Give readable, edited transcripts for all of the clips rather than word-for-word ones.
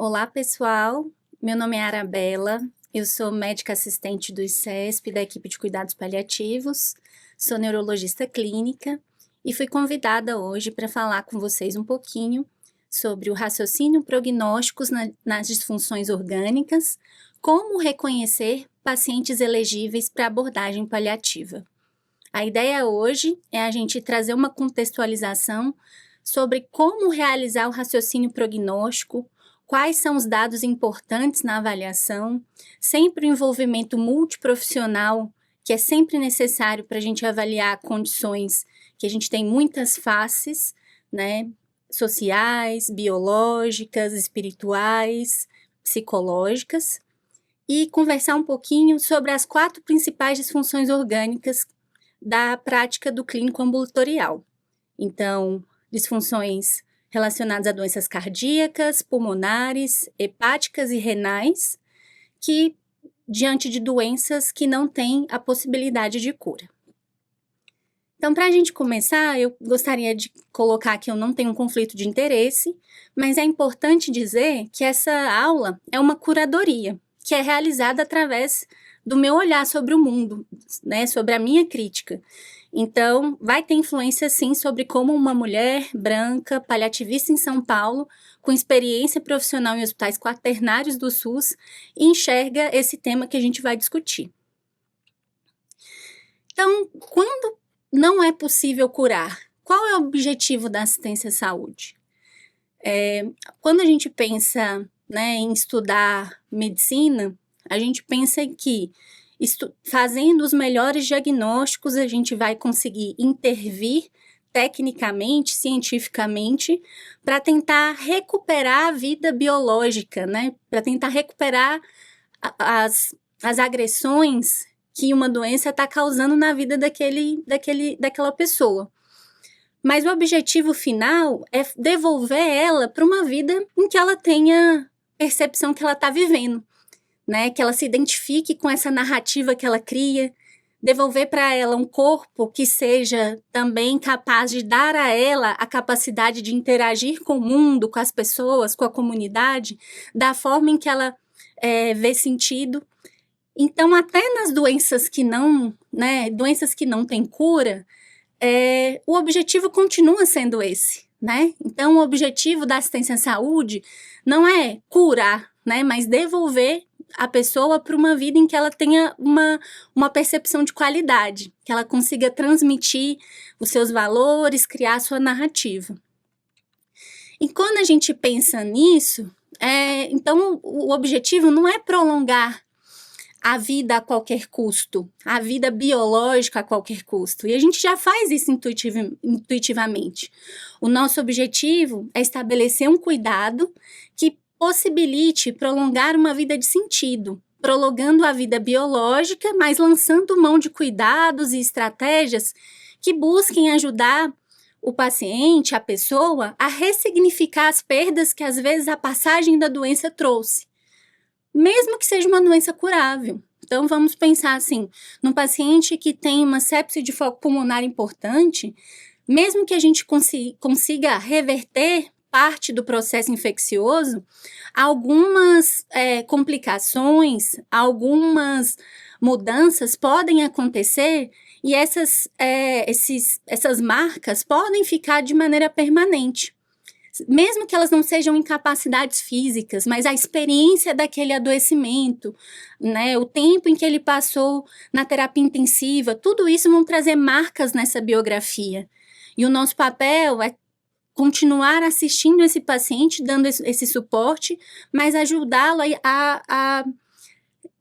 Olá, pessoal. Meu nome é Arabella. Eu sou médica assistente do ICESP, da equipe de cuidados paliativos. Sou neurologista clínica e fui convidada hoje para falar com vocês um pouquinho sobre o raciocínio prognósticos nas disfunções orgânicas, como reconhecer pacientes elegíveis para abordagem paliativa. A ideia hoje é a gente trazer uma contextualização sobre como realizar o raciocínio prognóstico, quais são os dados importantes na avaliação, sempre o envolvimento multiprofissional, que é sempre necessário para a gente avaliar condições que a gente tem muitas faces, né, sociais, biológicas, espirituais, psicológicas, e conversar um pouquinho sobre as 4 principais disfunções orgânicas da prática do clínico ambulatorial. Então, disfunções relacionadas a doenças cardíacas, pulmonares, hepáticas e renais, que diante de doenças que não têm a possibilidade de cura. Então, para a gente começar, eu gostaria de colocar que eu não tenho um conflito de interesse, mas é importante dizer que essa aula é uma curadoria, que é realizada através do meu olhar sobre o mundo, né, sobre a minha crítica. Então, vai ter influência, sim, sobre como uma mulher branca, paliativista em São Paulo, com experiência profissional em hospitais quaternários do SUS, enxerga esse tema que a gente vai discutir. Então, quando não é possível curar, qual é o objetivo da assistência à saúde? Quando a gente pensa, né, em estudar medicina, a gente pensa que fazendo os melhores diagnósticos, a gente vai conseguir intervir tecnicamente, cientificamente, para tentar recuperar a vida biológica, né? Para tentar recuperar as agressões que uma doença está causando na vida daquela pessoa. Mas o objetivo final é devolver ela para uma vida em que ela tenha percepção que ela está vivendo, né, que ela se identifique com essa narrativa que ela cria, devolver para ela um corpo que seja também capaz de dar a ela a capacidade de interagir com o mundo, com as pessoas, com a comunidade, da forma em que ela vê sentido. Então, até nas doenças que não têm cura, o objetivo continua sendo esse, né? Então, o objetivo da assistência à saúde não é curar, né, mas devolver a pessoa para uma vida em que ela tenha uma percepção de qualidade, que ela consiga transmitir os seus valores, criar a sua narrativa. E quando a gente pensa nisso, então o objetivo não é prolongar a vida a qualquer custo, a vida biológica a qualquer custo. E a gente já faz isso intuitivamente. O nosso objetivo é estabelecer um cuidado que possibilite prolongar uma vida de sentido, prolongando a vida biológica, mas lançando mão de cuidados e estratégias que busquem ajudar o paciente, a pessoa, a ressignificar as perdas que às vezes a passagem da doença trouxe, mesmo que seja uma doença curável. Então, vamos pensar assim, num paciente que tem uma sepse de foco pulmonar importante, mesmo que a gente consiga reverter parte do processo infeccioso, algumas complicações, algumas mudanças podem acontecer e essas marcas podem ficar de maneira permanente. Mesmo que elas não sejam incapacidades físicas, mas a experiência daquele adoecimento, né, o tempo em que ele passou na terapia intensiva, tudo isso vão trazer marcas nessa biografia. E o nosso papel é continuar assistindo esse paciente, dando esse suporte, mas ajudá-lo a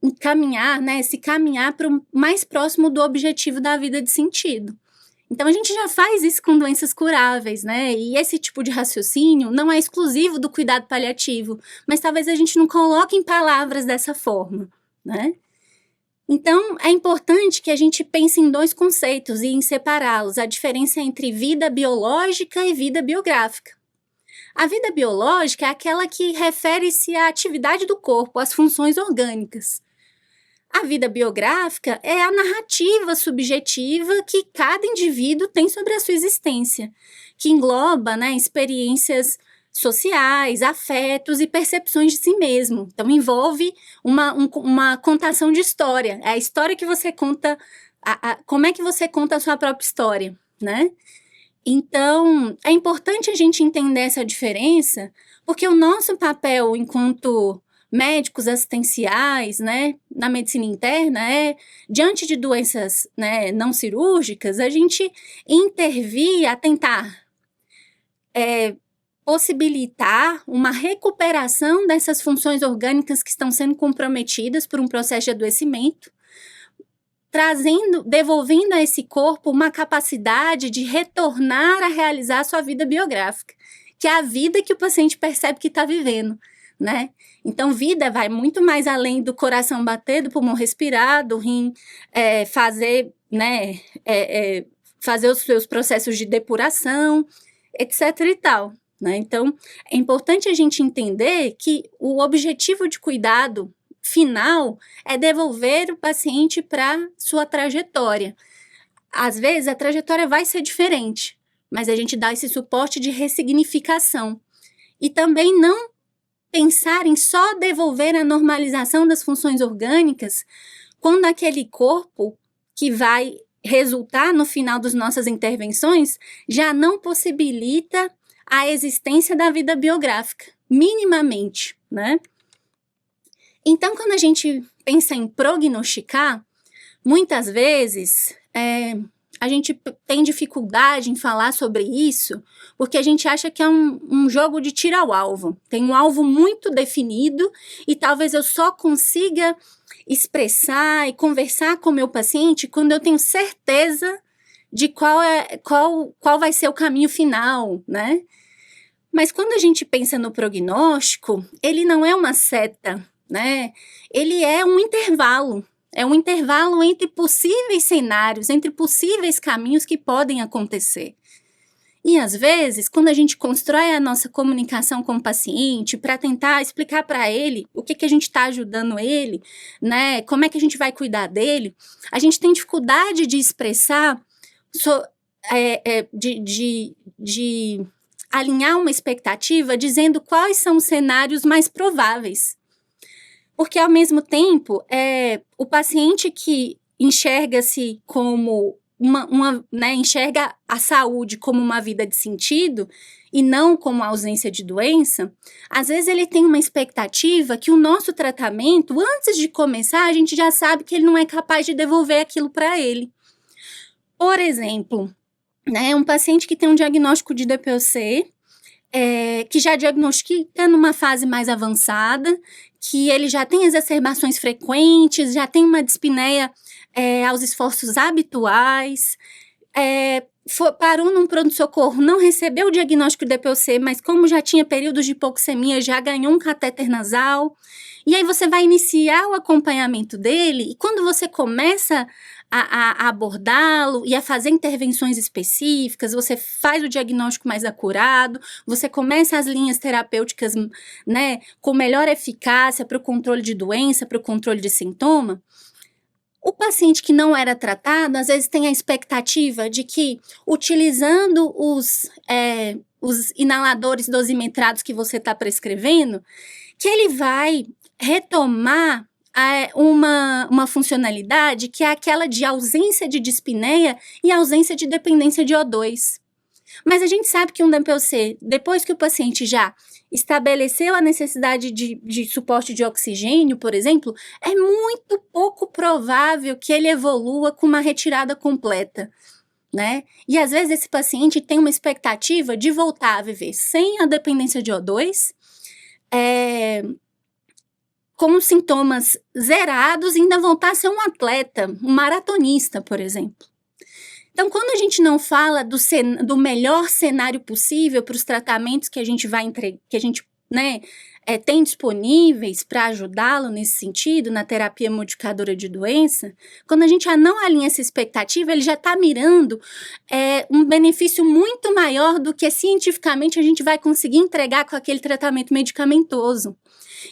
encaminhar, né, se caminhar para o mais próximo do objetivo da vida de sentido. Então, a gente já faz isso com doenças curáveis, né? E esse tipo de raciocínio não é exclusivo do cuidado paliativo, mas talvez a gente não coloque em palavras dessa forma, né? Então, é importante que a gente pense em 2 conceitos e em separá-los, a diferença entre vida biológica e vida biográfica. A vida biológica é aquela que refere-se à atividade do corpo, às funções orgânicas. A vida biográfica é a narrativa subjetiva que cada indivíduo tem sobre a sua existência, que engloba, né, experiências sociais, afetos e percepções de si mesmo. Então, envolve uma contação de história. É a história que você conta, como é que você conta a sua própria história, né? Então, é importante a gente entender essa diferença, porque o nosso papel enquanto médicos assistenciais, né, na medicina interna, diante de doenças, né, não cirúrgicas, a gente intervir a tentar possibilitar uma recuperação dessas funções orgânicas que estão sendo comprometidas por um processo de adoecimento, devolvendo a esse corpo uma capacidade de retornar a realizar a sua vida biográfica, que é a vida que o paciente percebe que está vivendo, né? Então, vida vai muito mais além do coração bater, do pulmão respirar, do rim fazer, né, fazer os seus processos de depuração, etc e tal, né? Então, é importante a gente entender que o objetivo de cuidado final é devolver o paciente para sua trajetória. Às vezes, a trajetória vai ser diferente, mas a gente dá esse suporte de ressignificação. E também não pensar em só devolver a normalização das funções orgânicas quando aquele corpo que vai resultar no final das nossas intervenções já não possibilita a existência da vida biográfica, minimamente, né? Então, quando a gente pensa em prognosticar, muitas vezes a gente tem dificuldade em falar sobre isso, porque a gente acha que é um jogo de tiro ao alvo. Tem um alvo muito definido e talvez eu só consiga expressar e conversar com o meu paciente quando eu tenho certeza de qual vai ser o caminho final, né? Mas quando a gente pensa no prognóstico, ele não é uma seta, né? Ele é um intervalo. É um intervalo entre possíveis cenários, entre possíveis caminhos que podem acontecer. E, às vezes, quando a gente constrói a nossa comunicação com o paciente para tentar explicar para ele o que a gente está ajudando ele, né, como é que a gente vai cuidar dele, a gente tem dificuldade de expressar, de alinhar uma expectativa dizendo quais são os cenários mais prováveis. Porque, ao mesmo tempo, o paciente que enxerga-se como enxerga a saúde como uma vida de sentido e não como ausência de doença, às vezes ele tem uma expectativa que o nosso tratamento, antes de começar, a gente já sabe que ele não é capaz de devolver aquilo para ele. Por exemplo, né, um paciente que tem um diagnóstico de DPOC, que já diagnostica numa fase mais avançada, que ele já tem exacerbações frequentes, já tem uma dispneia aos esforços habituais, parou num pronto-socorro, não recebeu o diagnóstico de DPOC, mas como já tinha períodos de hipoxemia, já ganhou um catéter nasal, e aí você vai iniciar o acompanhamento dele, e quando você começa a abordá-lo e a fazer intervenções específicas, você faz o diagnóstico mais acurado, você começa as linhas terapêuticas, né, com melhor eficácia para o controle de doença, para o controle de sintoma. O paciente que não era tratado, às vezes tem a expectativa de que, utilizando os inaladores dosimetrados que você está prescrevendo, que ele vai retomar uma funcionalidade que é aquela de ausência de dispneia e ausência de dependência de O2. Mas a gente sabe que um DPOC, depois que o paciente já estabeleceu a necessidade de suporte de oxigênio, por exemplo, é muito pouco provável que ele evolua com uma retirada completa, né? E às vezes esse paciente tem uma expectativa de voltar a viver sem a dependência de O2, com sintomas zerados e ainda voltar a ser um atleta, um maratonista, por exemplo. Então, quando a gente não fala do melhor cenário possível para os tratamentos que a gente vai entregar, que a gente, né, tem disponíveis para ajudá-lo nesse sentido, na terapia modificadora de doença, quando a gente já não alinha essa expectativa, ele já está mirando um benefício muito maior do que cientificamente a gente vai conseguir entregar com aquele tratamento medicamentoso.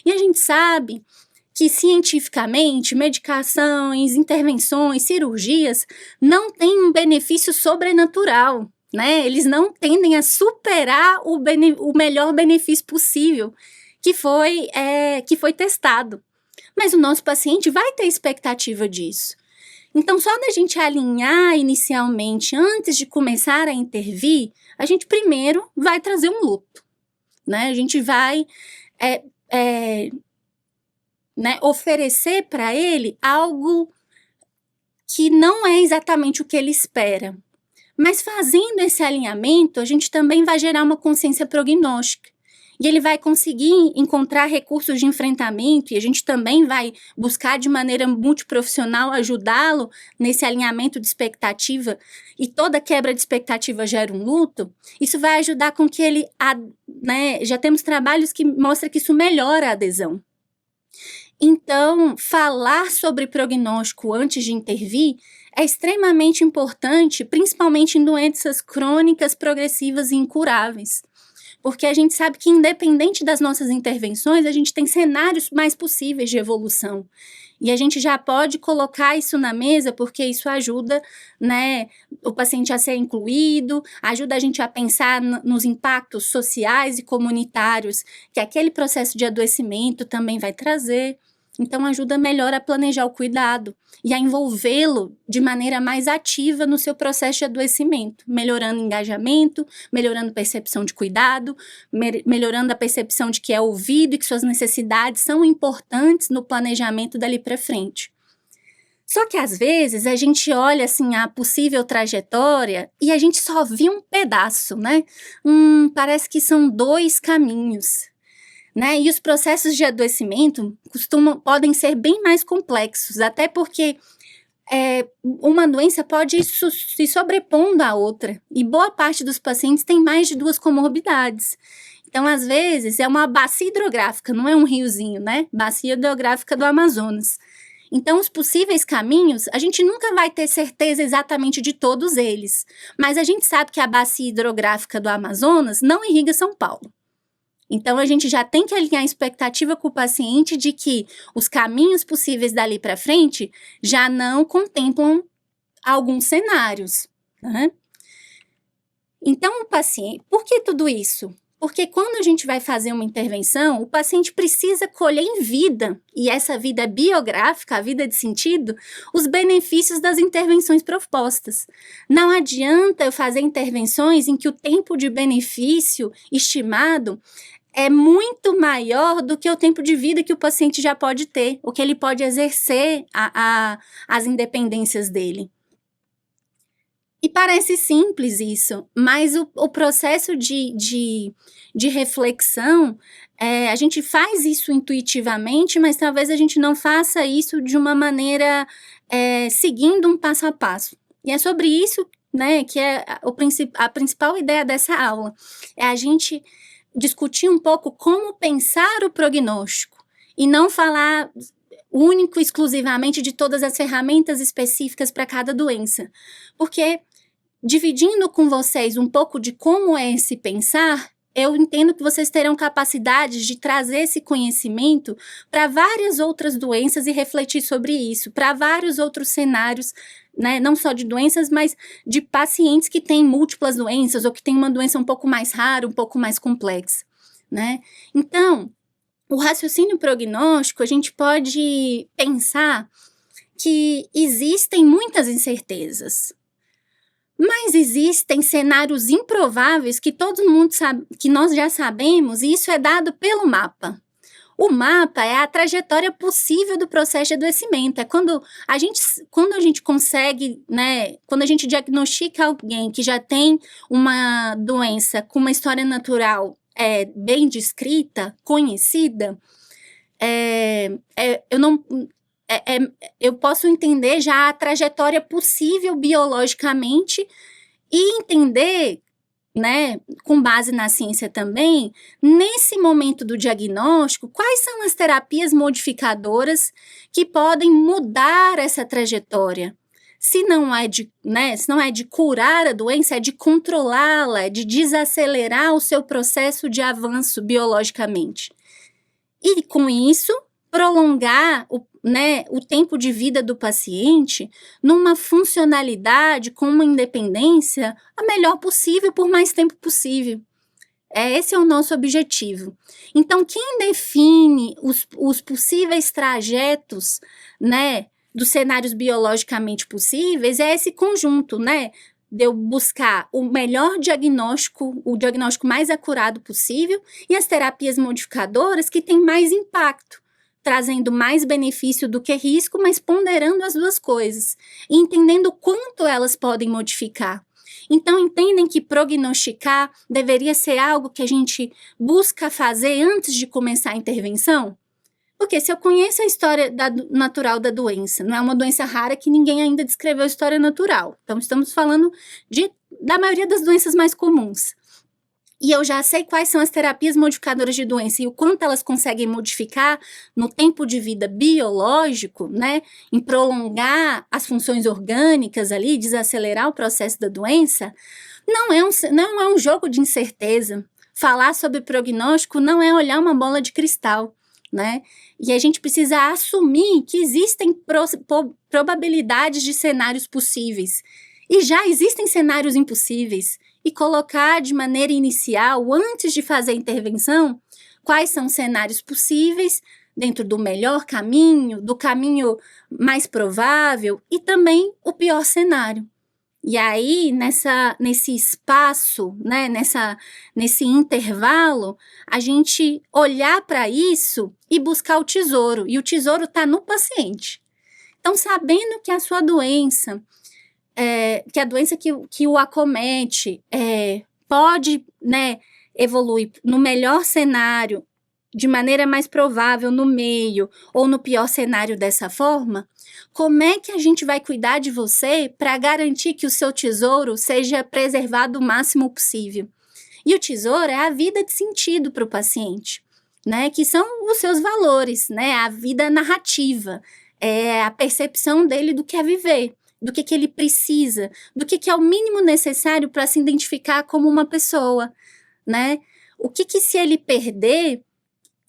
E a gente sabe que cientificamente medicações, intervenções, cirurgias não têm um benefício sobrenatural. né? Eles não tendem a superar o melhor benefício possível que foi testado. Mas o nosso paciente vai ter expectativa disso. Então, só da gente alinhar inicialmente, antes de começar a intervir, a gente primeiro vai trazer um luto, né? A gente vai oferecer para ele algo que não é exatamente o que ele espera. Mas fazendo esse alinhamento, a gente também vai gerar uma consciência prognóstica. E ele vai conseguir encontrar recursos de enfrentamento, e a gente também vai buscar de maneira multiprofissional ajudá-lo nesse alinhamento de expectativa, e toda quebra de expectativa gera um luto. Isso vai ajudar com que ele, já temos trabalhos que mostram que isso melhora a adesão. Então, falar sobre prognóstico antes de intervir é extremamente importante, principalmente em doenças crônicas, progressivas e incuráveis. Porque a gente sabe que, independente das nossas intervenções, a gente tem cenários mais possíveis de evolução. E a gente já pode colocar isso na mesa, porque isso ajuda, né, o paciente a ser incluído, ajuda a gente a pensar nos impactos sociais e comunitários que aquele processo de adoecimento também vai trazer. Então, ajuda melhor a planejar o cuidado e a envolvê-lo de maneira mais ativa no seu processo de adoecimento, melhorando o engajamento, melhorando a percepção de cuidado, melhorando a percepção de que é ouvido e que suas necessidades são importantes no planejamento dali para frente. Só que, às vezes, a gente olha assim a possível trajetória e a gente só viu um pedaço, né? Parece que são 2 caminhos. Né? E os processos de adoecimento podem ser bem mais complexos, até porque uma doença pode ir se sobrepondo à outra, e boa parte dos pacientes tem mais de 2 comorbidades. Então, às vezes, é uma bacia hidrográfica, não é um riozinho, né? Bacia hidrográfica do Amazonas. Então, os possíveis caminhos, a gente nunca vai ter certeza exatamente de todos eles, mas a gente sabe que a bacia hidrográfica do Amazonas não irriga São Paulo. Então, a gente já tem que alinhar a expectativa com o paciente de que os caminhos possíveis dali para frente já não contemplam alguns cenários, né? Então, o paciente... Por que tudo isso? Porque quando a gente vai fazer uma intervenção, o paciente precisa colher em vida, e essa vida biográfica, a vida de sentido, os benefícios das intervenções propostas. Não adianta eu fazer intervenções em que o tempo de benefício estimado é muito maior do que o tempo de vida que o paciente já pode ter, o que ele pode exercer as independências dele. E parece simples isso, mas o processo de reflexão, a gente faz isso intuitivamente, mas talvez a gente não faça isso de uma maneira seguindo um passo a passo. E é sobre isso, né, que é a principal ideia dessa aula, é a gente discutir um pouco como pensar o prognóstico e não falar único e exclusivamente de todas as ferramentas específicas para cada doença. Porque, dividindo com vocês um pouco de como é esse pensar, eu entendo que vocês terão capacidade de trazer esse conhecimento para várias outras doenças e refletir sobre isso, para vários outros cenários, né, não só de doenças, mas de pacientes que têm múltiplas doenças ou que têm uma doença um pouco mais rara, um pouco mais complexa, né? Então, o raciocínio prognóstico, a gente pode pensar que existem muitas incertezas, mas existem cenários improváveis que todo mundo sabe, que nós já sabemos, e isso é dado pelo mapa. O mapa é a trajetória possível do processo de adoecimento. É quando a gente consegue, né, quando a gente diagnostica alguém que já tem uma doença com uma história natural bem descrita, conhecida, eu posso entender já a trajetória possível biologicamente e entender, né, com base na ciência também, nesse momento do diagnóstico, quais são as terapias modificadoras que podem mudar essa trajetória. Se não é de curar a doença, é de controlá-la, é de desacelerar o seu processo de avanço biologicamente. E com isso, prolongar o tempo de vida do paciente numa funcionalidade com uma independência a melhor possível por mais tempo possível. Esse é o nosso objetivo. Então, quem define os possíveis trajetos, né, dos cenários biologicamente possíveis é esse conjunto, né, de eu buscar o melhor diagnóstico, o diagnóstico mais acurado possível e as terapias modificadoras que têm mais impacto, trazendo mais benefício do que risco, mas ponderando as duas coisas e entendendo quanto elas podem modificar. Então, entendem que prognosticar deveria ser algo que a gente busca fazer antes de começar a intervenção? Porque se eu conheço a história natural da doença, não é uma doença rara que ninguém ainda descreveu a história natural. Então, estamos falando da maioria das doenças mais comuns. E eu já sei quais são as terapias modificadoras de doença e o quanto elas conseguem modificar no tempo de vida biológico, né? Em prolongar as funções orgânicas ali, desacelerar o processo da doença. Não é um jogo de incerteza. Falar sobre prognóstico não é olhar uma bola de cristal, né? E a gente precisa assumir que existem probabilidades de cenários possíveis. E já existem cenários impossíveis. E colocar de maneira inicial, antes de fazer a intervenção, quais são os cenários possíveis dentro do melhor caminho, do caminho mais provável e também o pior cenário. E aí, nesse espaço, né, nesse intervalo, a gente olhar para isso e buscar o tesouro. E o tesouro está no paciente. Então, sabendo que a sua doença, que a doença que o acomete pode, né, evoluir no melhor cenário, de maneira mais provável no meio, ou no pior cenário dessa forma, como é que a gente vai cuidar de você para garantir que o seu tesouro seja preservado o máximo possível? E o tesouro é a vida de sentido para o paciente, né? Que são os seus valores, né? A vida narrativa, a percepção dele do que é viver, do que ele precisa, do que é o mínimo necessário para se identificar como uma pessoa, né? O que se ele perder,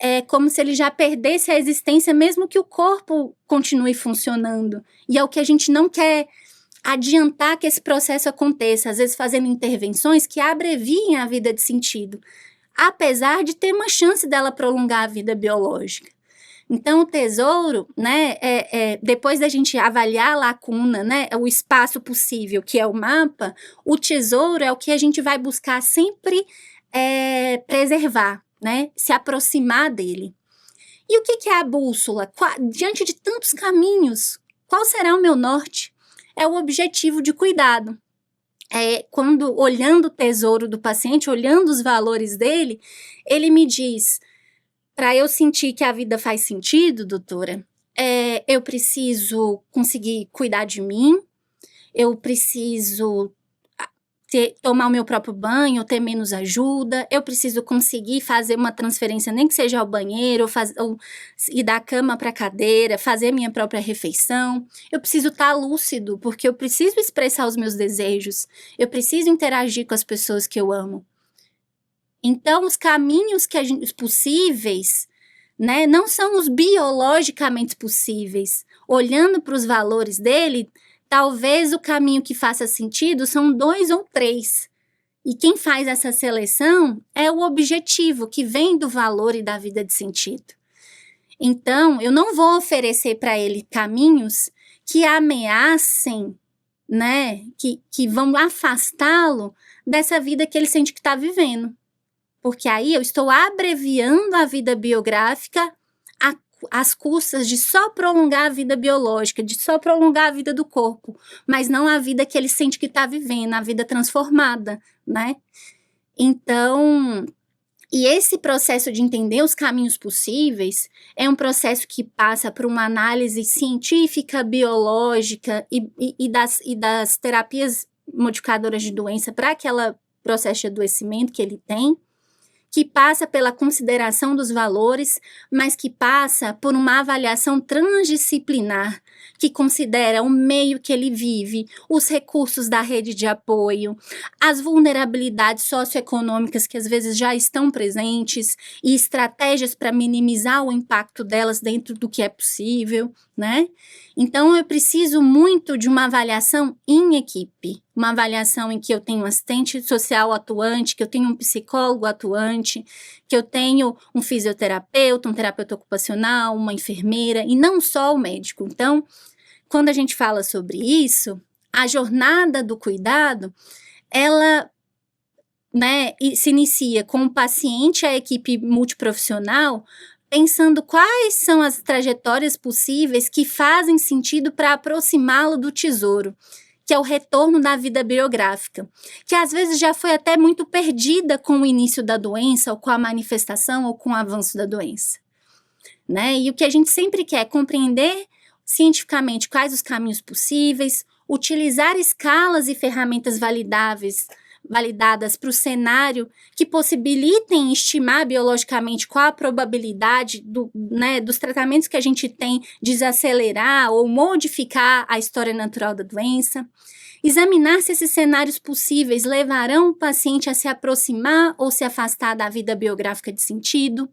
é como se ele já perdesse a existência, mesmo que o corpo continue funcionando. E é o que a gente não quer adiantar que esse processo aconteça, às vezes fazendo intervenções que abreviem a vida de sentido, apesar de ter uma chance dela prolongar a vida biológica. Então, o tesouro, né, depois da gente avaliar a lacuna, né, o espaço possível, que é o mapa, o tesouro é o que a gente vai buscar sempre preservar, né, se aproximar dele. E o que é a bússola? Diante de tantos caminhos, qual será o meu norte? É o objetivo de cuidado. Quando, olhando o tesouro do paciente, olhando os valores dele, ele me diz, para eu sentir que a vida faz sentido, doutora, eu preciso conseguir cuidar de mim, eu preciso tomar o meu próprio banho, ter menos ajuda, eu preciso conseguir fazer uma transferência, nem que seja ao banheiro, ou ir da cama para a cadeira, fazer minha própria refeição. Eu preciso estar lúcido, porque eu preciso expressar os meus desejos, eu preciso interagir com as pessoas que eu amo. Então, os caminhos possíveis, né, não são os biologicamente possíveis. Olhando para os valores dele, talvez o caminho que faça sentido são 2 ou 3. E quem faz essa seleção é o objetivo, que vem do valor e da vida de sentido. Então, eu não vou oferecer para ele caminhos que ameacem, né, que vão afastá-lo dessa vida que ele sente que está vivendo. Porque aí eu estou abreviando a vida biográfica às custas de só prolongar a vida biológica, de só prolongar a vida do corpo, mas não a vida que ele sente que está vivendo, a vida transformada, né? Então, e esse processo de entender os caminhos possíveis é um processo que passa por uma análise científica, biológica e das terapias modificadoras de doença para aquele processo de adoecimento que ele tem, que passa pela consideração dos valores, mas que passa por uma avaliação transdisciplinar, que considera o meio que ele vive, os recursos da rede de apoio, as vulnerabilidades socioeconômicas que às vezes já estão presentes e estratégias para minimizar o impacto delas dentro do que é possível, né? Então, eu preciso muito de uma avaliação em equipe, uma avaliação em que eu tenho um assistente social atuante, que eu tenho um psicólogo atuante, que eu tenho um fisioterapeuta, um terapeuta ocupacional, uma enfermeira, e não só o médico. Então, quando a gente fala sobre isso, a jornada do cuidado, ela, né, se inicia com o paciente, a equipe multiprofissional, pensando quais são as trajetórias possíveis que fazem sentido para aproximá-lo do tesouro, que é o retorno da vida biográfica, que às vezes já foi até muito perdida com o início da doença, ou com a manifestação, ou com o avanço da doença, né? E o que a gente sempre quer é compreender cientificamente quais os caminhos possíveis, utilizar escalas e ferramentas validadas para o cenário que possibilitem estimar biologicamente qual a probabilidade dos tratamentos que a gente tem desacelerar ou modificar a história natural da doença, examinar se esses cenários possíveis levarão o paciente a se aproximar ou se afastar da vida biográfica de sentido,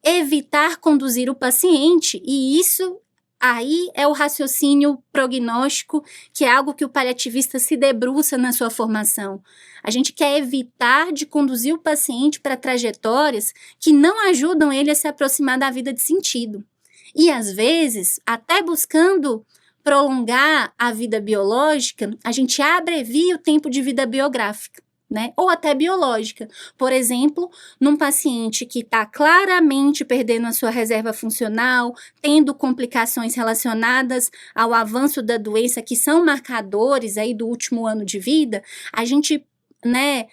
evitar conduzir o paciente, e isso aí é o raciocínio prognóstico, que é algo que o paliativista se debruça na sua formação. A gente quer evitar de conduzir o paciente para trajetórias que não ajudam ele a se aproximar da vida de sentido. E, às vezes, até buscando prolongar a vida biológica, a gente abrevia o tempo de vida biográfica, né? Ou até biológica. Por exemplo, num paciente que está claramente perdendo a sua reserva funcional, tendo complicações relacionadas ao avanço da doença, que são marcadores aí do último ano de vida, a gente, né,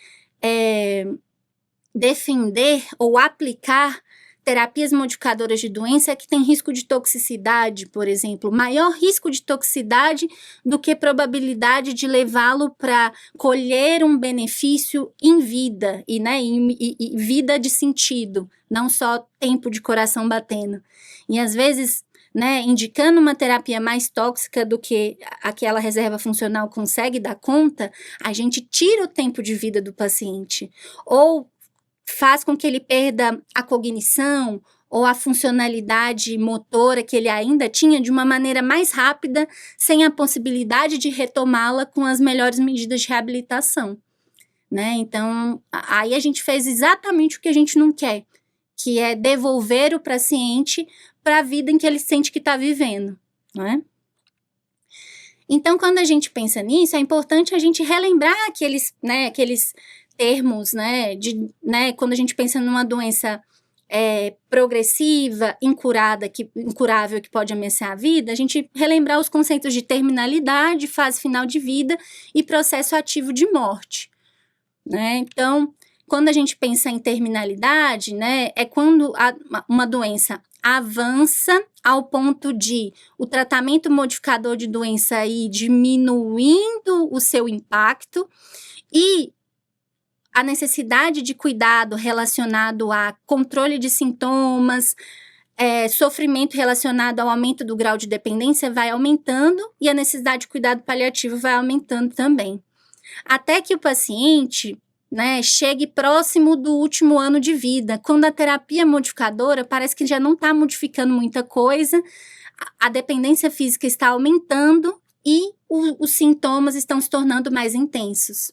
defender ou aplicar terapias modificadoras de doença que tem risco de toxicidade, por exemplo, maior risco de toxicidade do que probabilidade de levá-lo para colher um benefício em vida, e vida de sentido, não só tempo de coração batendo. E às vezes, né, indicando uma terapia mais tóxica do que aquela reserva funcional consegue dar conta, a gente tira o tempo de vida do paciente, ou faz com que ele perda a cognição ou a funcionalidade motora que ele ainda tinha de uma maneira mais rápida, sem a possibilidade de retomá-la com as melhores medidas de reabilitação, né? Então, aí a gente fez exatamente o que a gente não quer, que é devolver o paciente para a vida em que ele sente que está vivendo, né? Então, quando a gente pensa nisso, é importante a gente relembrar aqueles termos, quando a gente pensa numa doença progressiva, incurável, que pode ameaçar a vida, a gente relembrar os conceitos de terminalidade, fase final de vida e processo ativo de morte, né? Então, quando a gente pensa em terminalidade, né, é quando uma doença avança ao ponto de o tratamento modificador de doença ir diminuindo o seu impacto e a necessidade de cuidado relacionado a controle de sintomas, sofrimento relacionado ao aumento do grau de dependência vai aumentando e a necessidade de cuidado paliativo vai aumentando também. Até que o paciente, né, chegue próximo do último ano de vida, quando a terapia modificadora parece que já não está modificando muita coisa, a dependência física está aumentando e os sintomas estão se tornando mais intensos,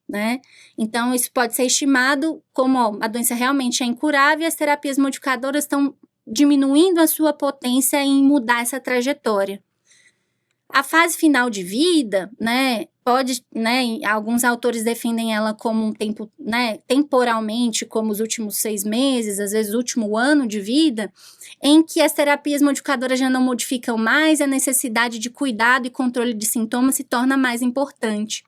né? Então, isso pode ser estimado como a doença realmente é incurável e as terapias modificadoras estão diminuindo a sua potência em mudar essa trajetória. A fase final de vida, né, pode, né, alguns autores defendem ela como um tempo, né, temporalmente, como os últimos 6 meses, às vezes o último ano de vida, em que as terapias modificadoras já não modificam mais, a necessidade de cuidado e controle de sintomas se torna mais importante.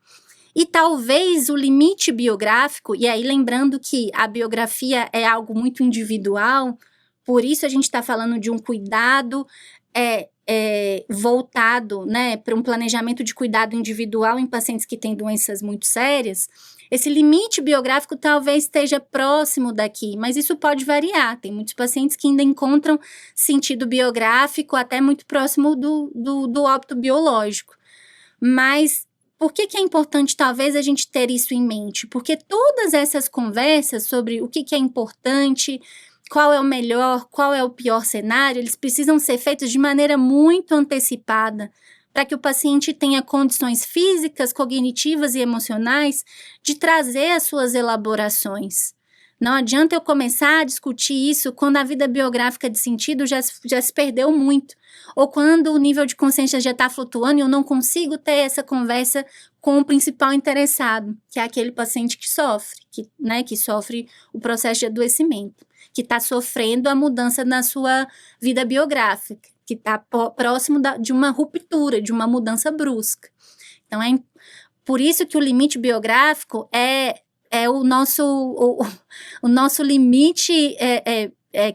E talvez o limite biográfico, e aí lembrando que a biografia é algo muito individual, por isso a gente está falando de um cuidado voltado, né, para um planejamento de cuidado individual em pacientes que têm doenças muito sérias, esse limite biográfico talvez esteja próximo daqui, mas isso pode variar. Tem muitos pacientes que ainda encontram sentido biográfico até muito próximo do óbito biológico. Mas por que é importante, talvez, a gente ter isso em mente? Porque todas essas conversas sobre o que é importante, qual é o melhor, qual é o pior cenário, eles precisam ser feitos de maneira muito antecipada, para que o paciente tenha condições físicas, cognitivas e emocionais de trazer as suas elaborações. Não adianta eu começar a discutir isso quando a vida biográfica de sentido já se perdeu muito, ou quando o nível de consciência já está flutuando e eu não consigo ter essa conversa com o principal interessado, que é aquele paciente que sofre, que sofre o processo de adoecimento, que está sofrendo a mudança na sua vida biográfica, que está próximo de uma ruptura, de uma mudança brusca. Então, por isso que o limite biográfico é o nosso limite,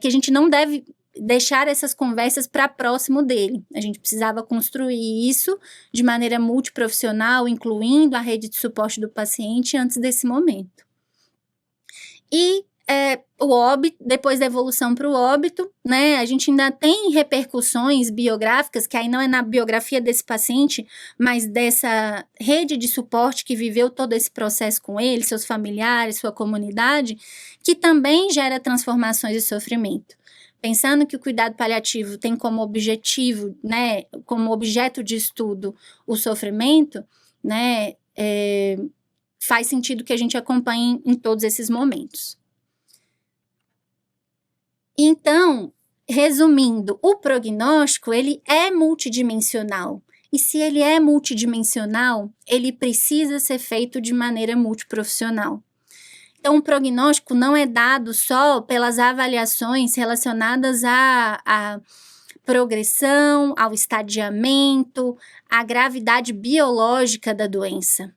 que a gente não deve deixar essas conversas para próximo dele. A gente precisava construir isso de maneira multiprofissional, incluindo a rede de suporte do paciente antes desse momento. E o óbito, depois da evolução para o óbito, né, a gente ainda tem repercussões biográficas, que aí não é na biografia desse paciente, mas dessa rede de suporte que viveu todo esse processo com ele, seus familiares, sua comunidade, que também gera transformações e sofrimento. Pensando que o cuidado paliativo tem como objetivo, né, como objeto de estudo o sofrimento, né, faz sentido que a gente acompanhe em todos esses momentos. Então, resumindo, o prognóstico, ele é multidimensional. E se ele é multidimensional, ele precisa ser feito de maneira multiprofissional. Então, o prognóstico não é dado só pelas avaliações relacionadas à progressão, ao estadiamento, à gravidade biológica da doença.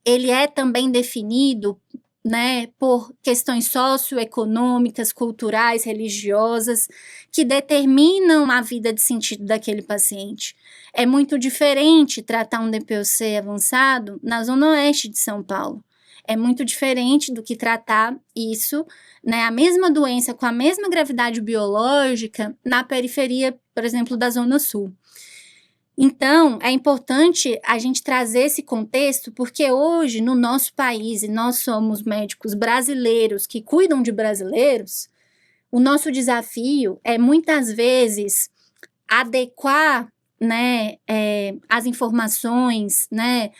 Ele é também definido, né, por questões socioeconômicas, culturais, religiosas, que determinam a vida de sentido daquele paciente. É muito diferente tratar um DPOC avançado na Zona Oeste de São Paulo. É muito diferente do que tratar isso, né, a mesma doença com a mesma gravidade biológica na periferia, por exemplo, da Zona Sul. Então, é importante a gente trazer esse contexto, porque hoje, no nosso país, e nós somos médicos brasileiros que cuidam de brasileiros, o nosso desafio é, muitas vezes, adequar, né, as informações, né,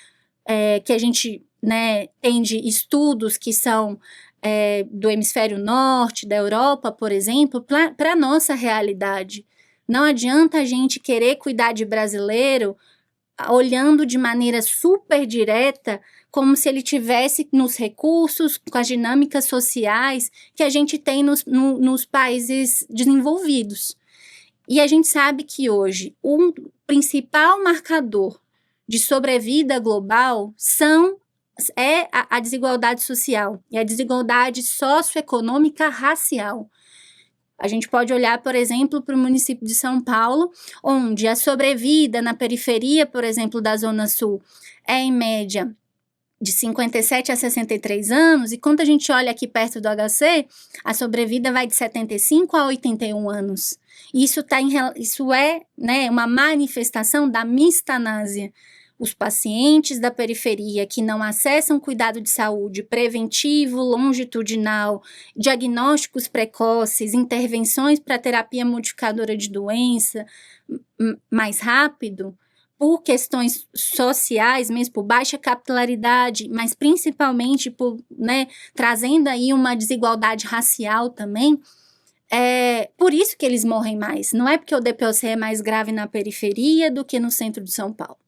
que a gente, né, tem de estudos que são do hemisfério norte, da Europa, por exemplo, para a nossa realidade. Não adianta a gente querer cuidar de brasileiro olhando de maneira super direta, como se ele tivesse nos recursos, com as dinâmicas sociais que a gente tem nos países desenvolvidos. E a gente sabe que hoje o principal marcador de sobrevida global é a desigualdade social e a desigualdade socioeconômica racial. A gente pode olhar, por exemplo, para o município de São Paulo, onde a sobrevida na periferia, por exemplo, da Zona Sul, é em média de 57 a 63 anos, e quando a gente olha aqui perto do HC, a sobrevida vai de 75 a 81 anos. Isso é, né, uma manifestação da mistanásia. Os pacientes da periferia que não acessam cuidado de saúde preventivo, longitudinal, diagnósticos precoces, intervenções para terapia modificadora de doença mais rápido, por questões sociais, mesmo por baixa capilaridade, mas principalmente por, né, trazendo aí uma desigualdade racial também, por isso que eles morrem mais. Não é porque o DPOC é mais grave na periferia do que no centro de São Paulo.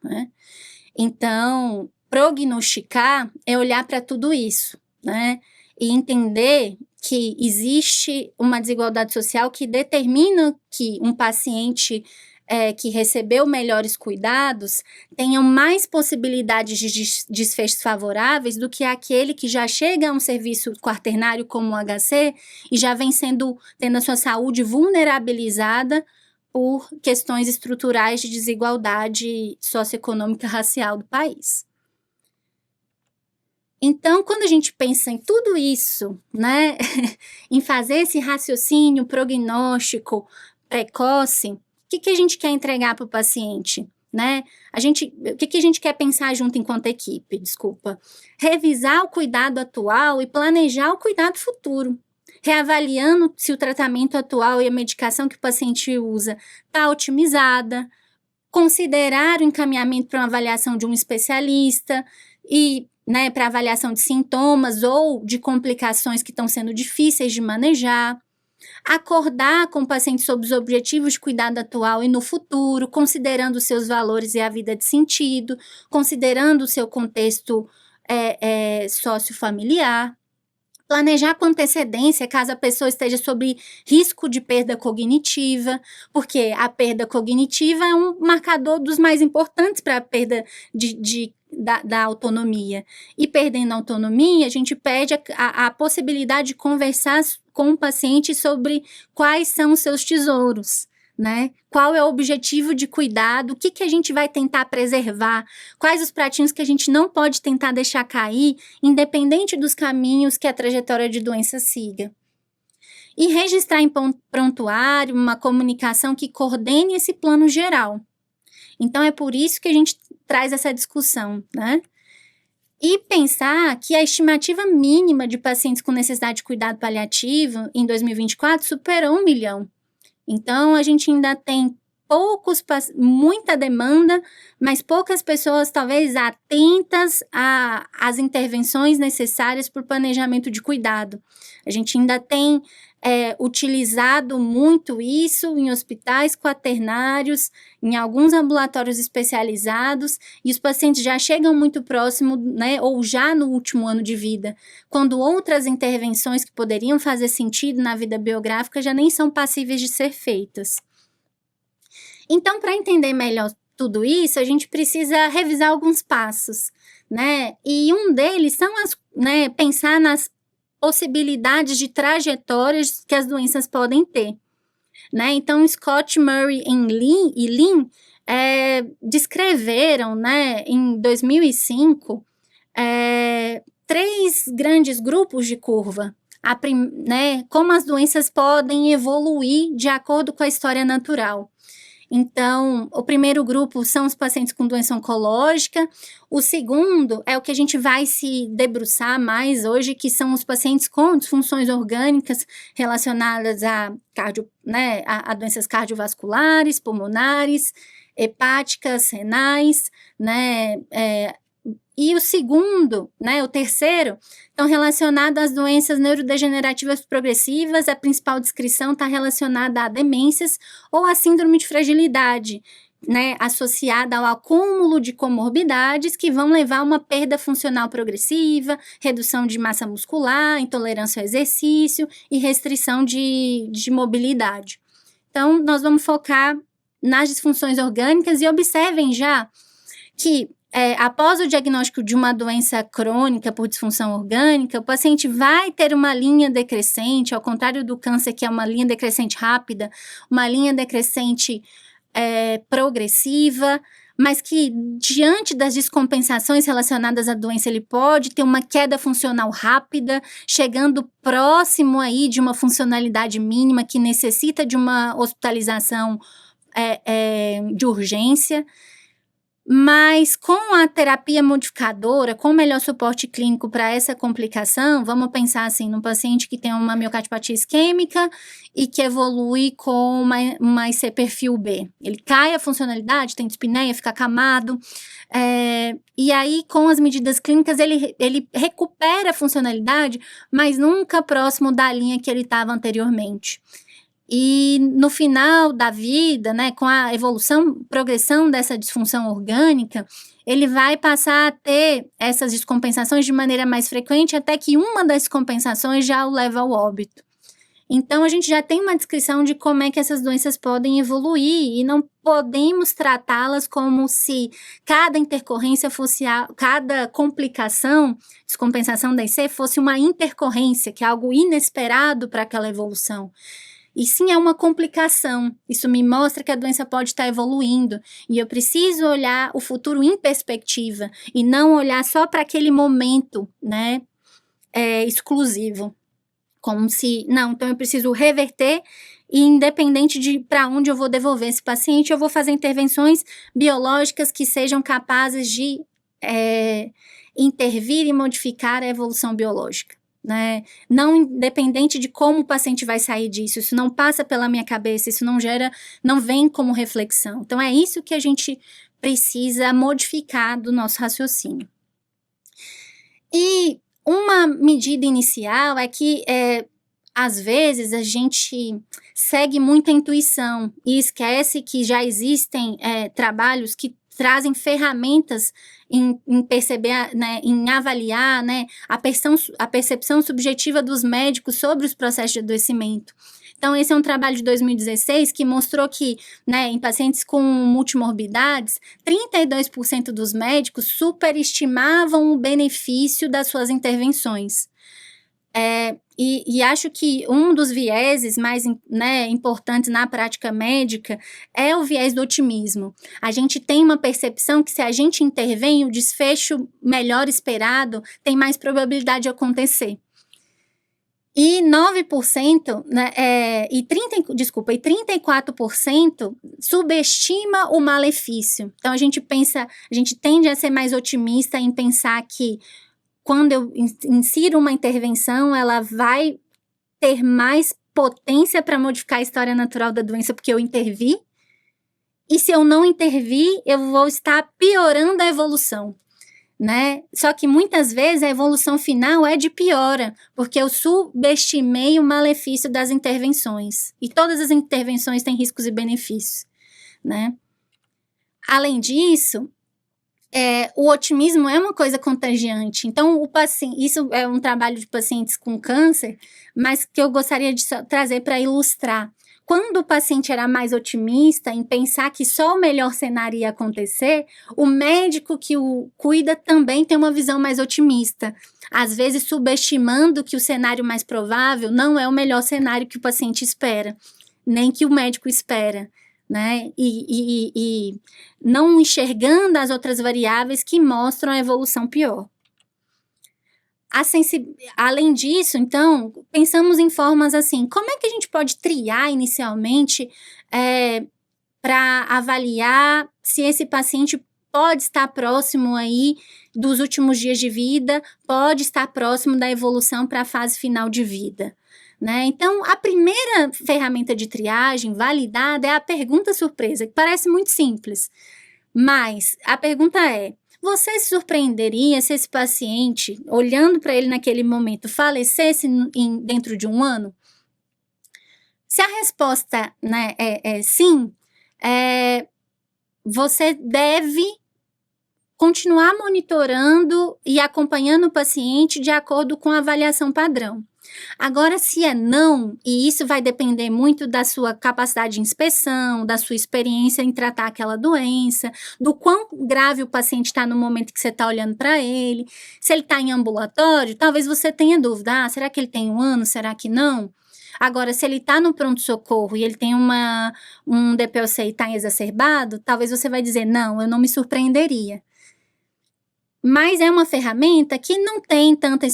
Né? Então, prognosticar é olhar para tudo isso, né? E entender que existe uma desigualdade social que determina que um paciente que recebeu melhores cuidados tenha mais possibilidades de desfechos favoráveis do que aquele que já chega a um serviço quaternário como o HC e já vem tendo a sua saúde vulnerabilizada por questões estruturais de desigualdade socioeconômica racial do país. Então, quando a gente pensa em tudo isso, né, em fazer esse raciocínio prognóstico precoce, o que a gente quer entregar para o paciente? Né? O que a gente quer pensar junto enquanto equipe? Desculpa. Revisar o cuidado atual e planejar o cuidado futuro, reavaliando se o tratamento atual e a medicação que o paciente usa está otimizada, considerar o encaminhamento para uma avaliação de um especialista e, né, para avaliação de sintomas ou de complicações que estão sendo difíceis de manejar, acordar com o paciente sobre os objetivos de cuidado atual e no futuro, considerando os seus valores e a vida de sentido, considerando o seu contexto sociofamiliar, planejar com antecedência caso a pessoa esteja sob risco de perda cognitiva, porque a perda cognitiva é um marcador dos mais importantes para a perda da autonomia. E perdendo a autonomia, a gente perde a possibilidade de conversar com o paciente sobre quais são os seus tesouros, né? Qual é o objetivo de cuidado, o que a gente vai tentar preservar, quais os pratinhos que a gente não pode tentar deixar cair, independente dos caminhos que a trajetória de doença siga. E registrar em prontuário uma comunicação que coordene esse plano geral. Então, é por isso que a gente traz essa discussão, né? E pensar que a estimativa mínima de pacientes com necessidade de cuidado paliativo em 2024 superou 1 milhão. Então, a gente ainda tem muita demanda, mas poucas pessoas talvez atentas às intervenções necessárias para o planejamento de cuidado. A gente ainda tem utilizado muito isso em hospitais quaternários, em alguns ambulatórios especializados, e os pacientes já chegam muito próximo, né, ou já no último ano de vida, quando outras intervenções que poderiam fazer sentido na vida biográfica já nem são passíveis de ser feitas. Então, para entender melhor tudo isso, a gente precisa revisar alguns passos, né? E um deles são pensar nas possibilidades de trajetórias que as doenças podem ter, né? Então, Scott, Murray e Lin descreveram, né, em 2005, 3 grandes grupos de curva, né, como as doenças podem evoluir de acordo com a história natural. Então, o primeiro grupo são os pacientes com doença oncológica, o segundo é o que a gente vai se debruçar mais hoje, que são os pacientes com disfunções orgânicas relacionadas a doenças cardiovasculares, pulmonares, hepáticas, renais, né, e o segundo, né, o terceiro, estão relacionados às doenças neurodegenerativas progressivas. A principal descrição está relacionada a demências ou a síndrome de fragilidade, né, associada ao acúmulo de comorbidades que vão levar a uma perda funcional progressiva, redução de massa muscular, intolerância ao exercício e restrição de mobilidade. Então, nós vamos focar nas disfunções orgânicas e observem já que após o diagnóstico de uma doença crônica por disfunção orgânica, o paciente vai ter uma linha decrescente, ao contrário do câncer, que é uma linha decrescente rápida, uma linha decrescente progressiva, mas que, diante das descompensações relacionadas à doença, ele pode ter uma queda funcional rápida, chegando próximo aí de uma funcionalidade mínima que necessita de uma hospitalização de urgência. Mas com a terapia modificadora, com o melhor suporte clínico para essa complicação, vamos pensar assim, num paciente que tem uma miocardiopatia isquêmica e que evolui com uma IC perfil B. Ele cai a funcionalidade, tem dispneia, fica acamado, e aí com as medidas clínicas ele recupera a funcionalidade, mas nunca próximo da linha que ele estava anteriormente. E no final da vida, né, com a progressão dessa disfunção orgânica, ele vai passar a ter essas descompensações de maneira mais frequente, até que uma das descompensações já o leva ao óbito. Então, a gente já tem uma descrição de como é que essas doenças podem evoluir e não podemos tratá-las como se cada intercorrência cada complicação, descompensação da IC, fosse uma intercorrência, que é algo inesperado para aquela evolução. e sim é uma complicação. Isso me mostra que a doença pode estar evoluindo e eu preciso olhar o futuro em perspectiva e não olhar só para aquele momento, né, exclusivo. Como se, não, então eu preciso reverter e independente de para onde eu vou devolver esse paciente, eu vou fazer intervenções biológicas que sejam capazes de intervir e modificar a evolução biológica, né? Não independente de como o paciente vai sair disso, isso não passa pela minha cabeça, isso não vem como reflexão. Então é isso que a gente precisa modificar do nosso raciocínio. E uma medida inicial é que, às vezes, a gente segue muita intuição e esquece que já existem trabalhos que trazem ferramentas em perceber, né, em avaliar, né, a percepção subjetiva dos médicos sobre os processos de adoecimento. Então, esse é um trabalho de 2016 que mostrou que, né, em pacientes com multimorbidades, 32% dos médicos superestimavam o benefício das suas intervenções. E acho que um dos vieses mais, né, importantes na prática médica é o viés do otimismo. A gente tem uma percepção que se a gente intervém, o desfecho melhor esperado tem mais probabilidade de acontecer. E 9%, né, e 34% subestima o malefício. Então, a gente tende a ser mais otimista em pensar que quando eu insiro uma intervenção, ela vai ter mais potência para modificar a história natural da doença porque eu intervi. E se eu não intervir, eu vou estar piorando a evolução, né? Só que muitas vezes a evolução final é de piora, porque eu subestimei o malefício das intervenções. E todas as intervenções têm riscos e benefícios, né? Além disso, o otimismo é uma coisa contagiante. Então, isso é um trabalho de pacientes com câncer, mas que eu gostaria de trazer para ilustrar. Quando o paciente era mais otimista em pensar que só o melhor cenário ia acontecer, o médico que o cuida também tem uma visão mais otimista. Às vezes subestimando que o cenário mais provável não é o melhor cenário que o paciente espera, nem que o médico espera, né? E não enxergando as outras variáveis que mostram a evolução pior. Além disso, então, pensamos em formas assim, como é que a gente pode triar inicialmente para avaliar se esse paciente pode estar próximo aí dos últimos dias de vida, pode estar próximo da evolução para a fase final de vida, né? Então, a primeira ferramenta de triagem validada é a pergunta surpresa, que parece muito simples, mas a pergunta é: você se surpreenderia se esse paciente, olhando para ele naquele momento, falecesse dentro de um ano? Se a resposta, né, é sim, você deve continuar monitorando e acompanhando o paciente de acordo com a avaliação padrão. Agora, se é não, e isso vai depender muito da sua capacidade de inspeção, da sua experiência em tratar aquela doença, do quão grave o paciente está no momento que você está olhando para ele. Se ele está em ambulatório, talvez você tenha dúvida, será que ele tem 1 ano, será que não? Agora, se ele está no pronto-socorro e ele tem um DPOC e está exacerbado, talvez você vai dizer, não, eu não me surpreenderia. Mas é uma ferramenta que não tem tanta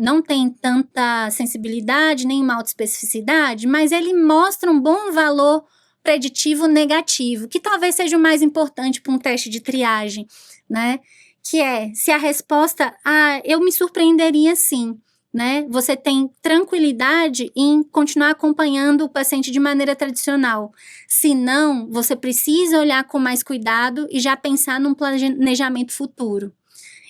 não tem tanta sensibilidade, nem uma autoespecificidade, mas ele mostra um bom valor preditivo negativo, que talvez seja o mais importante para um teste de triagem, né? Que é, se a resposta, eu me surpreenderia sim, né? Você tem tranquilidade em continuar acompanhando o paciente de maneira tradicional. Se não, você precisa olhar com mais cuidado e já pensar num planejamento futuro.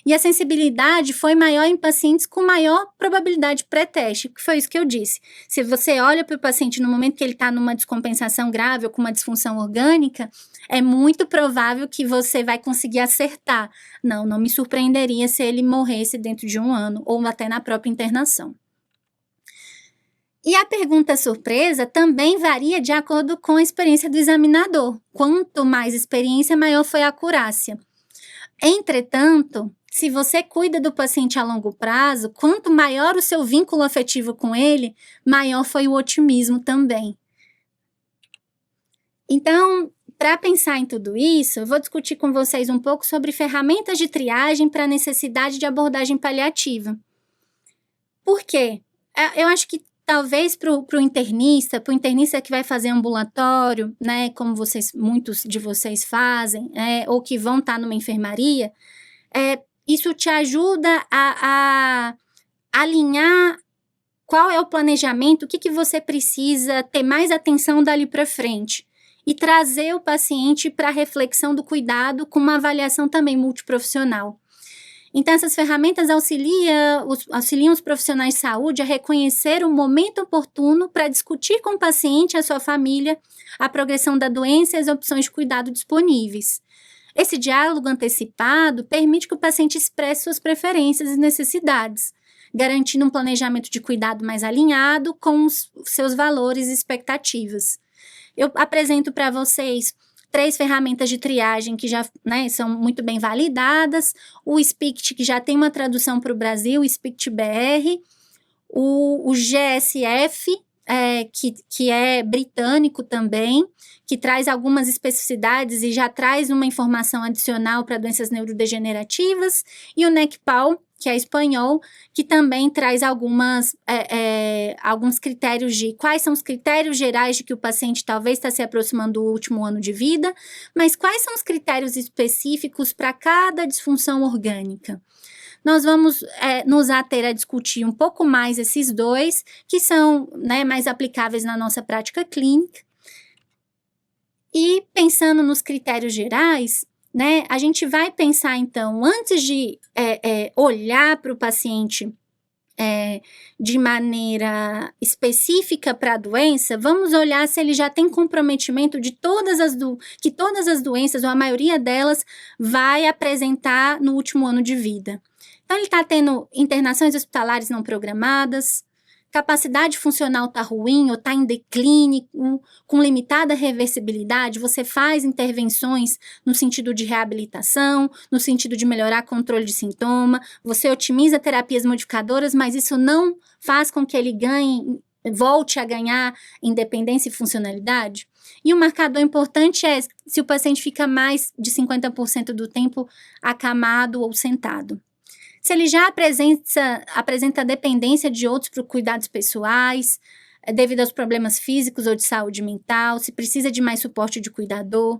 E a sensibilidade foi maior em pacientes com maior probabilidade pré-teste, que foi isso que eu disse. Se você olha para o paciente no momento que ele está numa descompensação grave ou com uma disfunção orgânica, é muito provável que você vai conseguir acertar. Não me surpreenderia se ele morresse dentro de 1 ano ou até na própria internação. E a pergunta surpresa também varia de acordo com a experiência do examinador. Quanto mais experiência, maior foi a acurácia. Entretanto, Se você cuida do paciente a longo prazo, quanto maior o seu vínculo afetivo com ele, maior foi o otimismo também. Então, para pensar em tudo isso, eu vou discutir com vocês um pouco sobre ferramentas de triagem para a necessidade de abordagem paliativa. Por quê? Eu acho que talvez para o internista que vai fazer ambulatório, né, como muitos de vocês fazem, ou que vão estar numa enfermaria, isso te ajuda a alinhar qual é o planejamento, o que você precisa ter mais atenção dali para frente. E trazer o paciente para a reflexão do cuidado com uma avaliação também multiprofissional. Então, essas ferramentas auxiliam os profissionais de saúde a reconhecer o momento oportuno para discutir com o paciente e a sua família a progressão da doença e as opções de cuidado disponíveis. Esse diálogo antecipado permite que o paciente expresse suas preferências e necessidades, garantindo um planejamento de cuidado mais alinhado com os seus valores e expectativas. Eu apresento para vocês 3 ferramentas de triagem que já, né, são muito bem validadas, o SPICT, que já tem uma tradução para o Brasil, o SPICT-BR, o GSF, que é britânico também, que traz algumas especificidades e já traz uma informação adicional para doenças neurodegenerativas, e o NECPAL, que é espanhol, que também traz alguns critérios de quais são os critérios gerais de que o paciente talvez está se aproximando do último ano de vida, mas quais são os critérios específicos para cada disfunção orgânica. Nós vamos nos ater a discutir um pouco mais esses 2, que são, né, mais aplicáveis na nossa prática clínica. E pensando nos critérios gerais, né, a gente vai pensar, então, antes de olhar para o paciente de maneira específica para a doença, vamos olhar se ele já tem comprometimento de que todas as doenças, ou a maioria delas, vai apresentar no último ano de vida. Então, ele está tendo internações hospitalares não programadas, capacidade funcional está ruim ou está em declínio, com limitada reversibilidade, você faz intervenções no sentido de reabilitação, no sentido de melhorar controle de sintoma, você otimiza terapias modificadoras, mas isso não faz com que ele volte a ganhar independência e funcionalidade. E um marcador importante é se o paciente fica mais de 50% do tempo acamado ou sentado. Se ele já apresenta dependência de outros para cuidados pessoais, devido aos problemas físicos ou de saúde mental, se precisa de mais suporte de cuidador,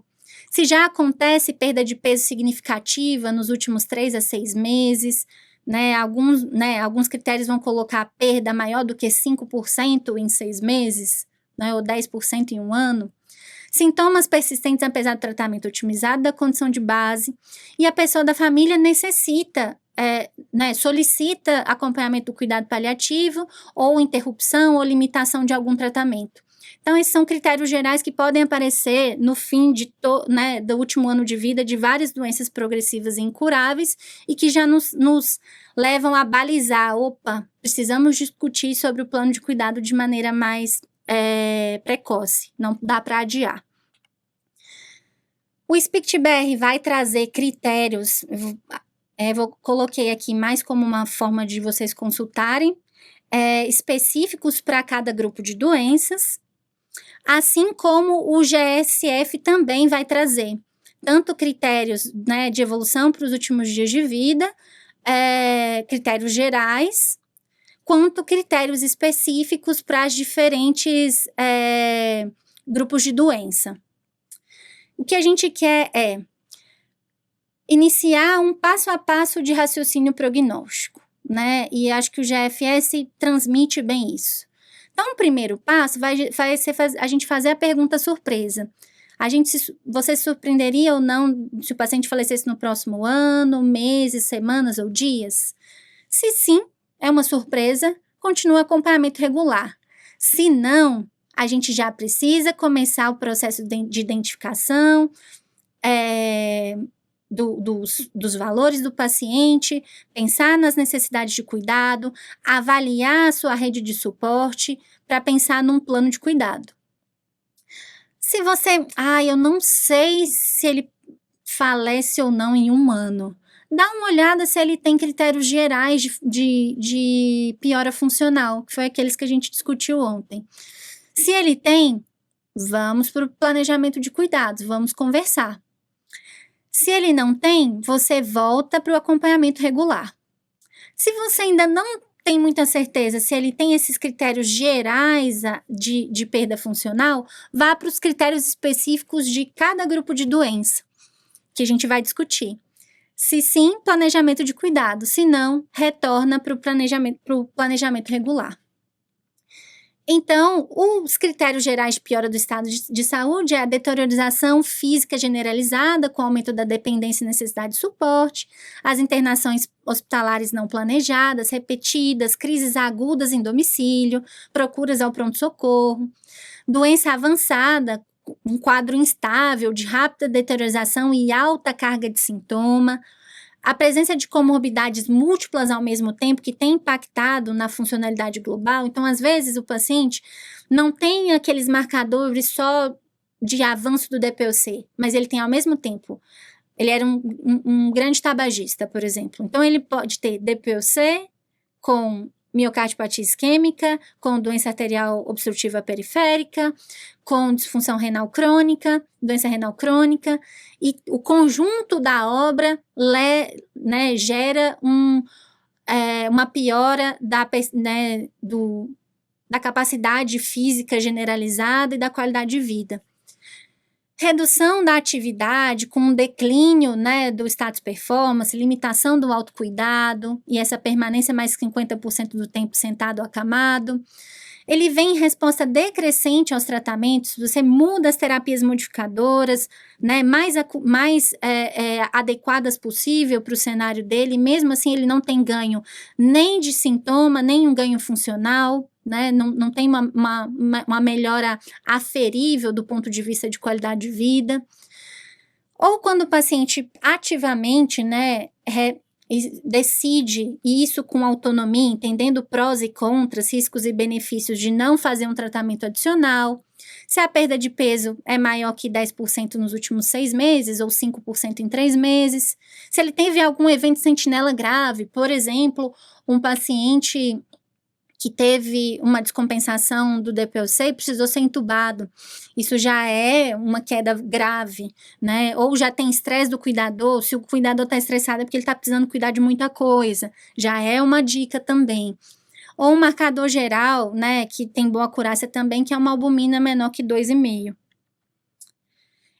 se já acontece perda de peso significativa nos últimos 3 a 6 meses, alguns critérios vão colocar a perda maior do que 5% em 6 meses, ou 10% em 1 ano. Sintomas persistentes apesar do tratamento otimizado da condição de base, e a pessoa da família solicita acompanhamento do cuidado paliativo, ou interrupção ou limitação de algum tratamento. Então, esses são critérios gerais que podem aparecer no fim do último ano de vida de várias doenças progressivas e incuráveis e que já nos levam a balizar, precisamos discutir sobre o plano de cuidado de maneira mais precoce, não dá para adiar. O SPICT-BR vai trazer critérios, coloquei aqui mais como uma forma de vocês consultarem, específicos para cada grupo de doenças, assim como o GSF também vai trazer tanto critérios, de evolução para os últimos dias de vida, critérios gerais, quanto critérios específicos para os diferentes grupos de doença. O que a gente quer é iniciar um passo a passo de raciocínio prognóstico, e acho que o GFS transmite bem isso. Então, o primeiro passo vai ser a gente fazer a pergunta surpresa. Você se surpreenderia ou não se o paciente falecesse no próximo ano, meses, semanas ou dias? Se sim, é uma surpresa, continua o acompanhamento regular. Se não, a gente já precisa começar o processo de identificação dos valores do paciente, pensar nas necessidades de cuidado, avaliar a sua rede de suporte para pensar num plano de cuidado. Se você, eu não sei se ele falece ou não em 1 ano, dá uma olhada se ele tem critérios gerais de piora funcional, que foi aqueles que a gente discutiu ontem. Se ele tem, vamos para o planejamento de cuidados, vamos conversar. Se ele não tem, você volta para o acompanhamento regular. Se você ainda não tem muita certeza se ele tem esses critérios gerais de perda funcional, vá para os critérios específicos de cada grupo de doença, que a gente vai discutir. Se sim, planejamento de cuidado. Se não, retorna para o planejamento regular. Então, os critérios gerais de piora do estado de saúde é a deteriorização física generalizada, com aumento da dependência e necessidade de suporte, as internações hospitalares não planejadas, repetidas, crises agudas em domicílio, procuras ao pronto-socorro, doença avançada, um quadro instável de rápida deteriorização e alta carga de sintoma, a presença de comorbidades múltiplas ao mesmo tempo que tem impactado na funcionalidade global. Então, às vezes, o paciente não tem aqueles marcadores só de avanço do DPOC, mas ele tem ao mesmo tempo. Ele era um grande tabagista, por exemplo. Então, ele pode ter DPOC com miocardiopatia isquêmica, com doença arterial obstrutiva periférica, com disfunção renal crônica, doença renal crônica, e o conjunto da obra gera uma piora da capacidade física generalizada e da qualidade de vida. Redução da atividade com declínio, do status performance, limitação do autocuidado e essa permanência mais 50% do tempo sentado ou acamado. Ele vem em resposta decrescente aos tratamentos, você muda as terapias modificadoras, mais adequadas possível para o cenário dele, mesmo assim ele não tem ganho nem de sintoma, nem um ganho funcional, não tem uma melhora aferível do ponto de vista de qualidade de vida. Ou quando o paciente ativamente, decide, e isso com autonomia, entendendo prós e contras, riscos e benefícios de não fazer um tratamento adicional, se a perda de peso é maior que 10% nos últimos 6 meses ou 5% em 3 meses, se ele teve algum evento sentinela grave, por exemplo, um paciente que teve uma descompensação do DPOC e precisou ser entubado. Isso já é uma queda grave, Ou já tem estresse do cuidador. Se o cuidador está estressado é porque ele está precisando cuidar de muita coisa. Já é uma dica também. Ou um marcador geral, que tem boa acurácia também, que é uma albumina menor que 2,5.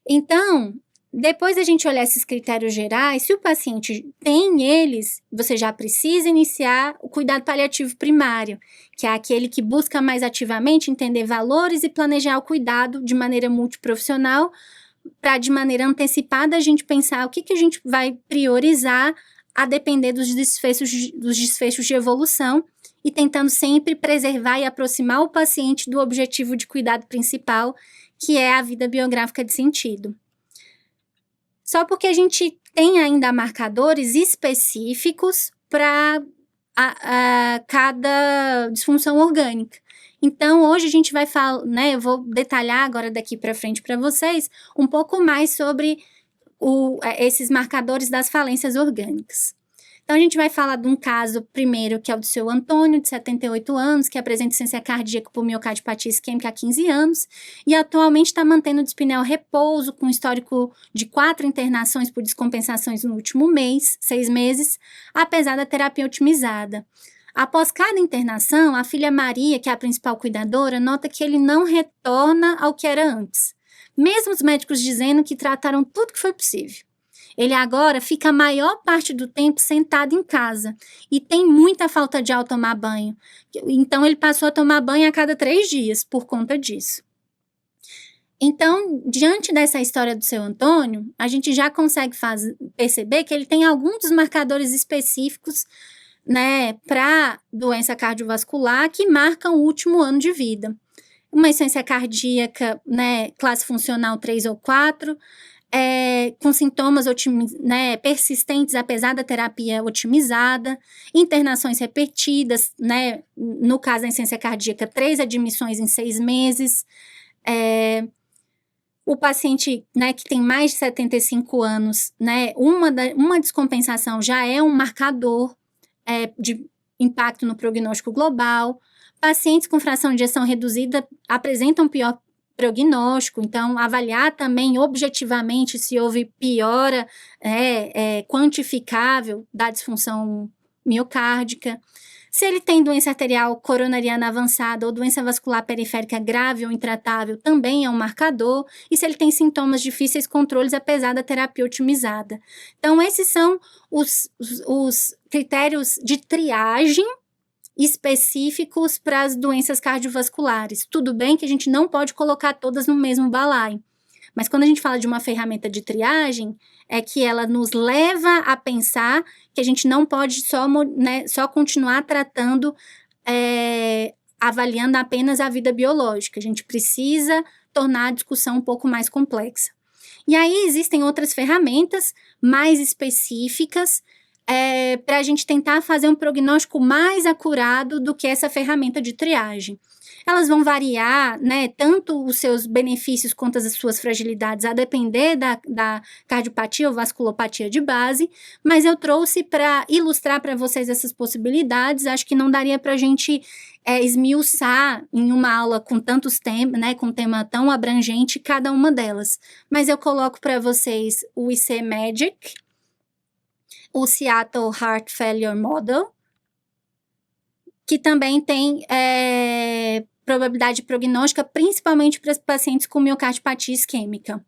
Então, depois da gente olhar esses critérios gerais, se o paciente tem eles, você já precisa iniciar o cuidado paliativo primário, que é aquele que busca mais ativamente entender valores e planejar o cuidado de maneira multiprofissional, para de maneira antecipada a gente pensar o que a gente vai priorizar a depender dos desfechos de evolução e tentando sempre preservar e aproximar o paciente do objetivo de cuidado principal, que é a vida biográfica de sentido. Só porque a gente tem ainda marcadores específicos para cada disfunção orgânica. Então, hoje a gente vai falar, eu vou detalhar agora daqui para frente para vocês um pouco mais sobre esses marcadores das falências orgânicas. Então, a gente vai falar de um caso primeiro, que é o do seu Antônio, de 78 anos, que apresenta insuficiência cardíaca por miocardiopatia isquêmica há 15 anos, e atualmente está mantendo o dispneu repouso, com histórico de 4 internações por descompensações no último mês, 6 meses, apesar da terapia otimizada. Após cada internação, a filha Maria, que é a principal cuidadora, nota que ele não retorna ao que era antes, mesmo os médicos dizendo que trataram tudo que foi possível. Ele agora fica a maior parte do tempo sentado em casa e tem muita falta de ao tomar banho. Então, ele passou a tomar banho a cada 3 dias por conta disso. Então, diante dessa história do seu Antônio, a gente já consegue perceber que ele tem alguns dos marcadores específicos, para doença cardiovascular que marcam o último ano de vida. Uma insuficiência cardíaca, classe funcional 3 ou 4, com sintomas persistentes apesar da terapia otimizada, internações repetidas, no caso da insuficiência cardíaca, 3 admissões em 6 meses, O paciente, né, que tem mais de 75 anos, né, uma descompensação já é um marcador de impacto no prognóstico global. Pacientes com fração de ejeção reduzida apresentam pior prognóstico, então avaliar também objetivamente se houve piora quantificável da disfunção miocárdica. Se ele tem doença arterial coronariana avançada ou doença vascular periférica grave ou intratável, também é um marcador. E se ele tem sintomas difíceis controles, apesar da terapia otimizada. Então, esses são os critérios de triagem específicos para as doenças cardiovasculares. Tudo bem que a gente não pode colocar todas no mesmo balaio, mas quando a gente fala de uma ferramenta de triagem, é que ela nos leva a pensar que a gente não pode só continuar tratando, avaliando apenas a vida biológica. A gente precisa tornar a discussão um pouco mais complexa. E aí existem outras ferramentas mais específicas para a gente tentar fazer um prognóstico mais acurado do que essa ferramenta de triagem. Elas vão variar, né, tanto os seus benefícios quanto as suas fragilidades, a depender da cardiopatia ou vasculopatia de base, mas eu trouxe para ilustrar para vocês essas possibilidades. Acho que não daria para a gente esmiuçar em uma aula com tantos temas, né, com um tema tão abrangente, cada uma delas. Mas eu coloco para vocês o IC-MAGIC, o Seattle Heart Failure Model, que também tem probabilidade prognóstica, principalmente para pacientes com miocardiopatia isquêmica.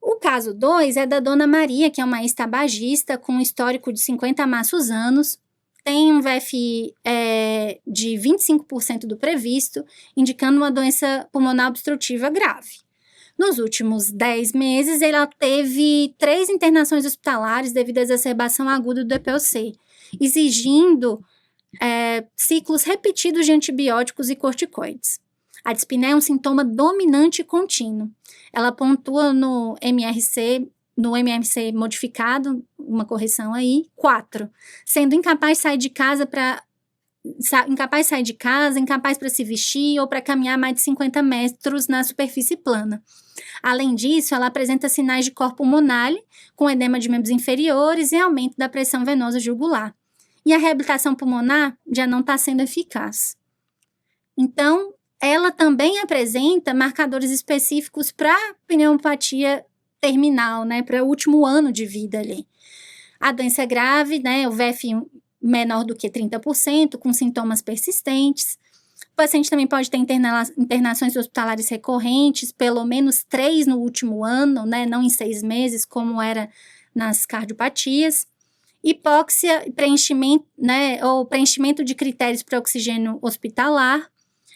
O caso 2 é da Dona Maria, que é uma ex-tabagista com um histórico de 50 maços anos, tem um VFI de 25% do previsto, indicando uma doença pulmonar obstrutiva grave. Nos últimos 10 meses, ela teve 3 internações hospitalares devido à exacerbação aguda do DPOC, exigindo ciclos repetidos de antibióticos e corticoides. A dispneia é um sintoma dominante e contínuo. Ela pontua no MRC modificado, uma correção aí, 4, sendo incapaz de sair de casa, incapaz para se vestir ou para caminhar mais de 50 metros na superfície plana. Além disso, ela apresenta sinais de cor pulmonar, com edema de membros inferiores e aumento da pressão venosa jugular. E a reabilitação pulmonar já não está sendo eficaz. Então, ela também apresenta marcadores específicos para pneumopatia terminal, né, para o último ano de vida ali. A doença é grave, né, o VFI menor do que 30%, com sintomas persistentes. O paciente também pode ter internações hospitalares recorrentes, pelo menos 3 no último ano, né, não em 6 meses, como era nas cardiopatias. Hipóxia, preenchimento, né, ou preenchimento de critérios para oxigênio hospitalar,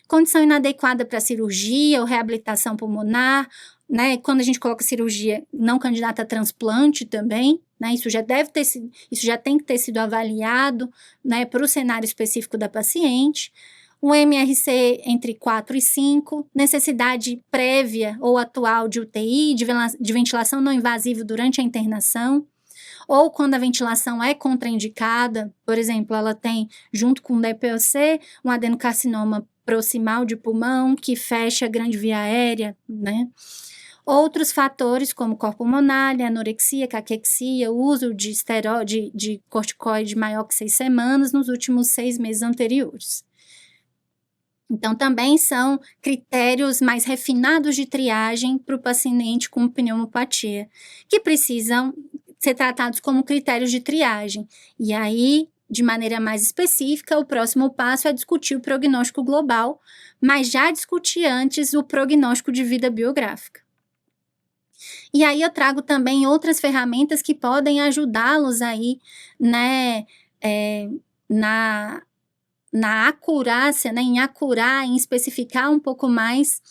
condição inadequada para cirurgia ou reabilitação pulmonar, né, quando a gente coloca cirurgia não candidata a transplante também, né, isso já tem que ter sido avaliado, né, para o cenário específico da paciente. O MRC entre 4 e 5, necessidade prévia ou atual de UTI, de ventilação não invasiva durante a internação, ou quando a ventilação é contraindicada, por exemplo, ela tem, junto com o DPOC, um adenocarcinoma proximal de pulmão, que fecha a grande via aérea, né? Outros fatores, como cor pulmonar, anorexia, caquexia, o uso de esteroide, de corticoide maior que 6 semanas nos últimos 6 meses anteriores. Então, também são critérios mais refinados de triagem para o paciente com pneumopatia, que precisam ser tratados como critérios de triagem. E aí, de maneira mais específica, o próximo passo é discutir o prognóstico global, mas já discutir antes o prognóstico de vida biográfica. E aí eu trago também outras ferramentas que podem ajudá-los aí, né, na acurácia, né, em acurar, em especificar um pouco mais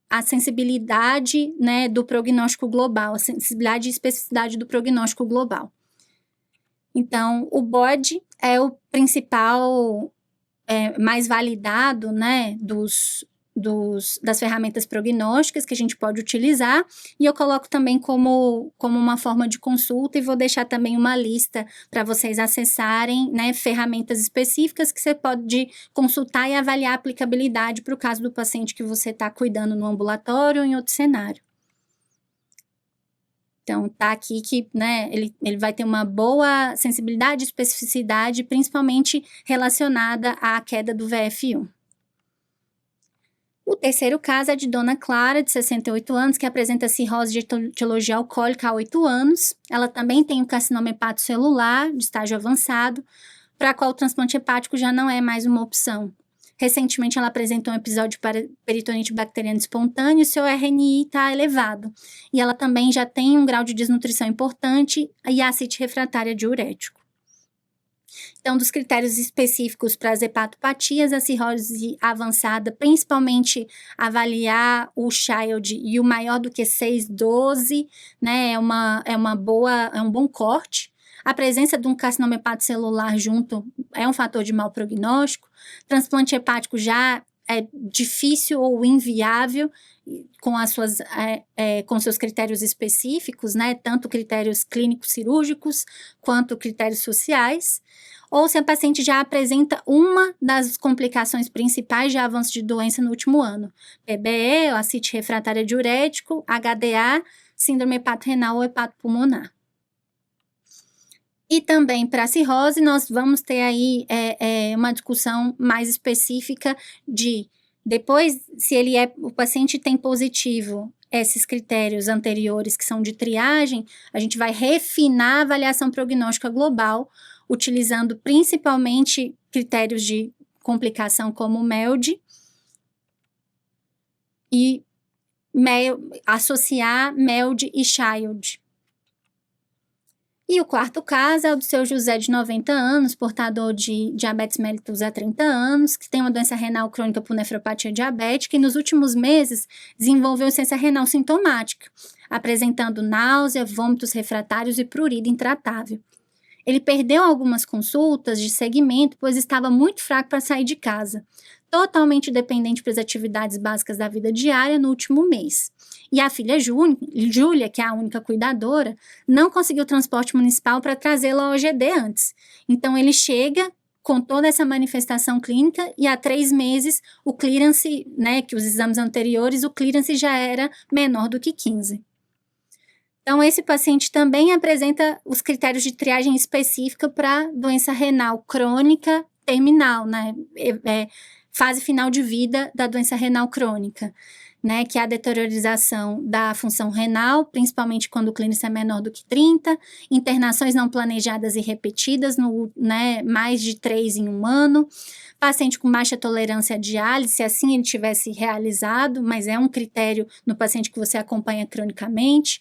a sensibilidade, né, do prognóstico global, a sensibilidade e especificidade do prognóstico global. Então, o BOD é o principal, mais validado, né, das ferramentas prognósticas que a gente pode utilizar, e eu coloco também como uma forma de consulta, e vou deixar também uma lista para vocês acessarem, né, ferramentas específicas que você pode consultar e avaliar a aplicabilidade para o caso do paciente que você está cuidando no ambulatório ou em outro cenário. Então, tá aqui que, né, ele vai ter uma boa sensibilidade e especificidade, principalmente relacionada à queda do VF1. O terceiro caso é de Dona Clara, de 68 anos, que apresenta cirrose de etiologia alcoólica há 8 anos. Ela também tem um carcinoma hepatocelular de estágio avançado, para a qual o transplante hepático já não é mais uma opção. Recentemente, ela apresentou um episódio de peritonite bacteriana espontânea e seu RNI está elevado. E ela também já tem um grau de desnutrição importante e ascite refratária diurético. Então, dos critérios específicos para as hepatopatias, a cirrose avançada, principalmente avaliar o Child e o maior do que 6,12, né, é um bom corte. A presença de um carcinoma hepatocelular junto é um fator de mau prognóstico. Transplante hepático já é difícil ou inviável com seus critérios específicos, né? Tanto critérios clínicos cirúrgicos quanto critérios sociais. Ou se a paciente já apresenta uma das complicações principais de avanço de doença no último ano. PBE, ascite refratária diurético, HDA, síndrome hepatorrenal ou hepatopulmonar. E também para a cirrose, nós vamos ter aí uma discussão mais específica de, depois, se o paciente tem positivo esses critérios anteriores que são de triagem, a gente vai refinar a avaliação prognóstica global, utilizando principalmente critérios de complicação como MELD e associar MELD e Child. E o quarto caso é o do seu José, de 90 anos, portador de diabetes mellitus há 30 anos, que tem uma doença renal crônica por nefropatia diabética e nos últimos meses desenvolveu insuficiência renal sintomática, apresentando náusea, vômitos refratários e prurida intratável. Ele perdeu algumas consultas de segmento, pois estava muito fraco para sair de casa, totalmente dependente para as atividades básicas da vida diária no último mês. E a filha Júlia, que é a única cuidadora, não conseguiu transporte municipal para trazê-lo ao OGD antes. Então, ele chega com toda essa manifestação clínica e há 3 meses o clearance, né, que os exames anteriores, o clearance já era menor do que 15. Então, esse paciente também apresenta os critérios de triagem específica para doença renal crônica terminal, né, fase final de vida da doença renal crônica, né, que é a deteriorização da função renal, principalmente quando o clearance é menor do que 30, internações não planejadas e repetidas, mais de 3 em um ano, paciente com baixa tolerância à diálise, se assim ele tivesse realizado, mas é um critério no paciente que você acompanha cronicamente.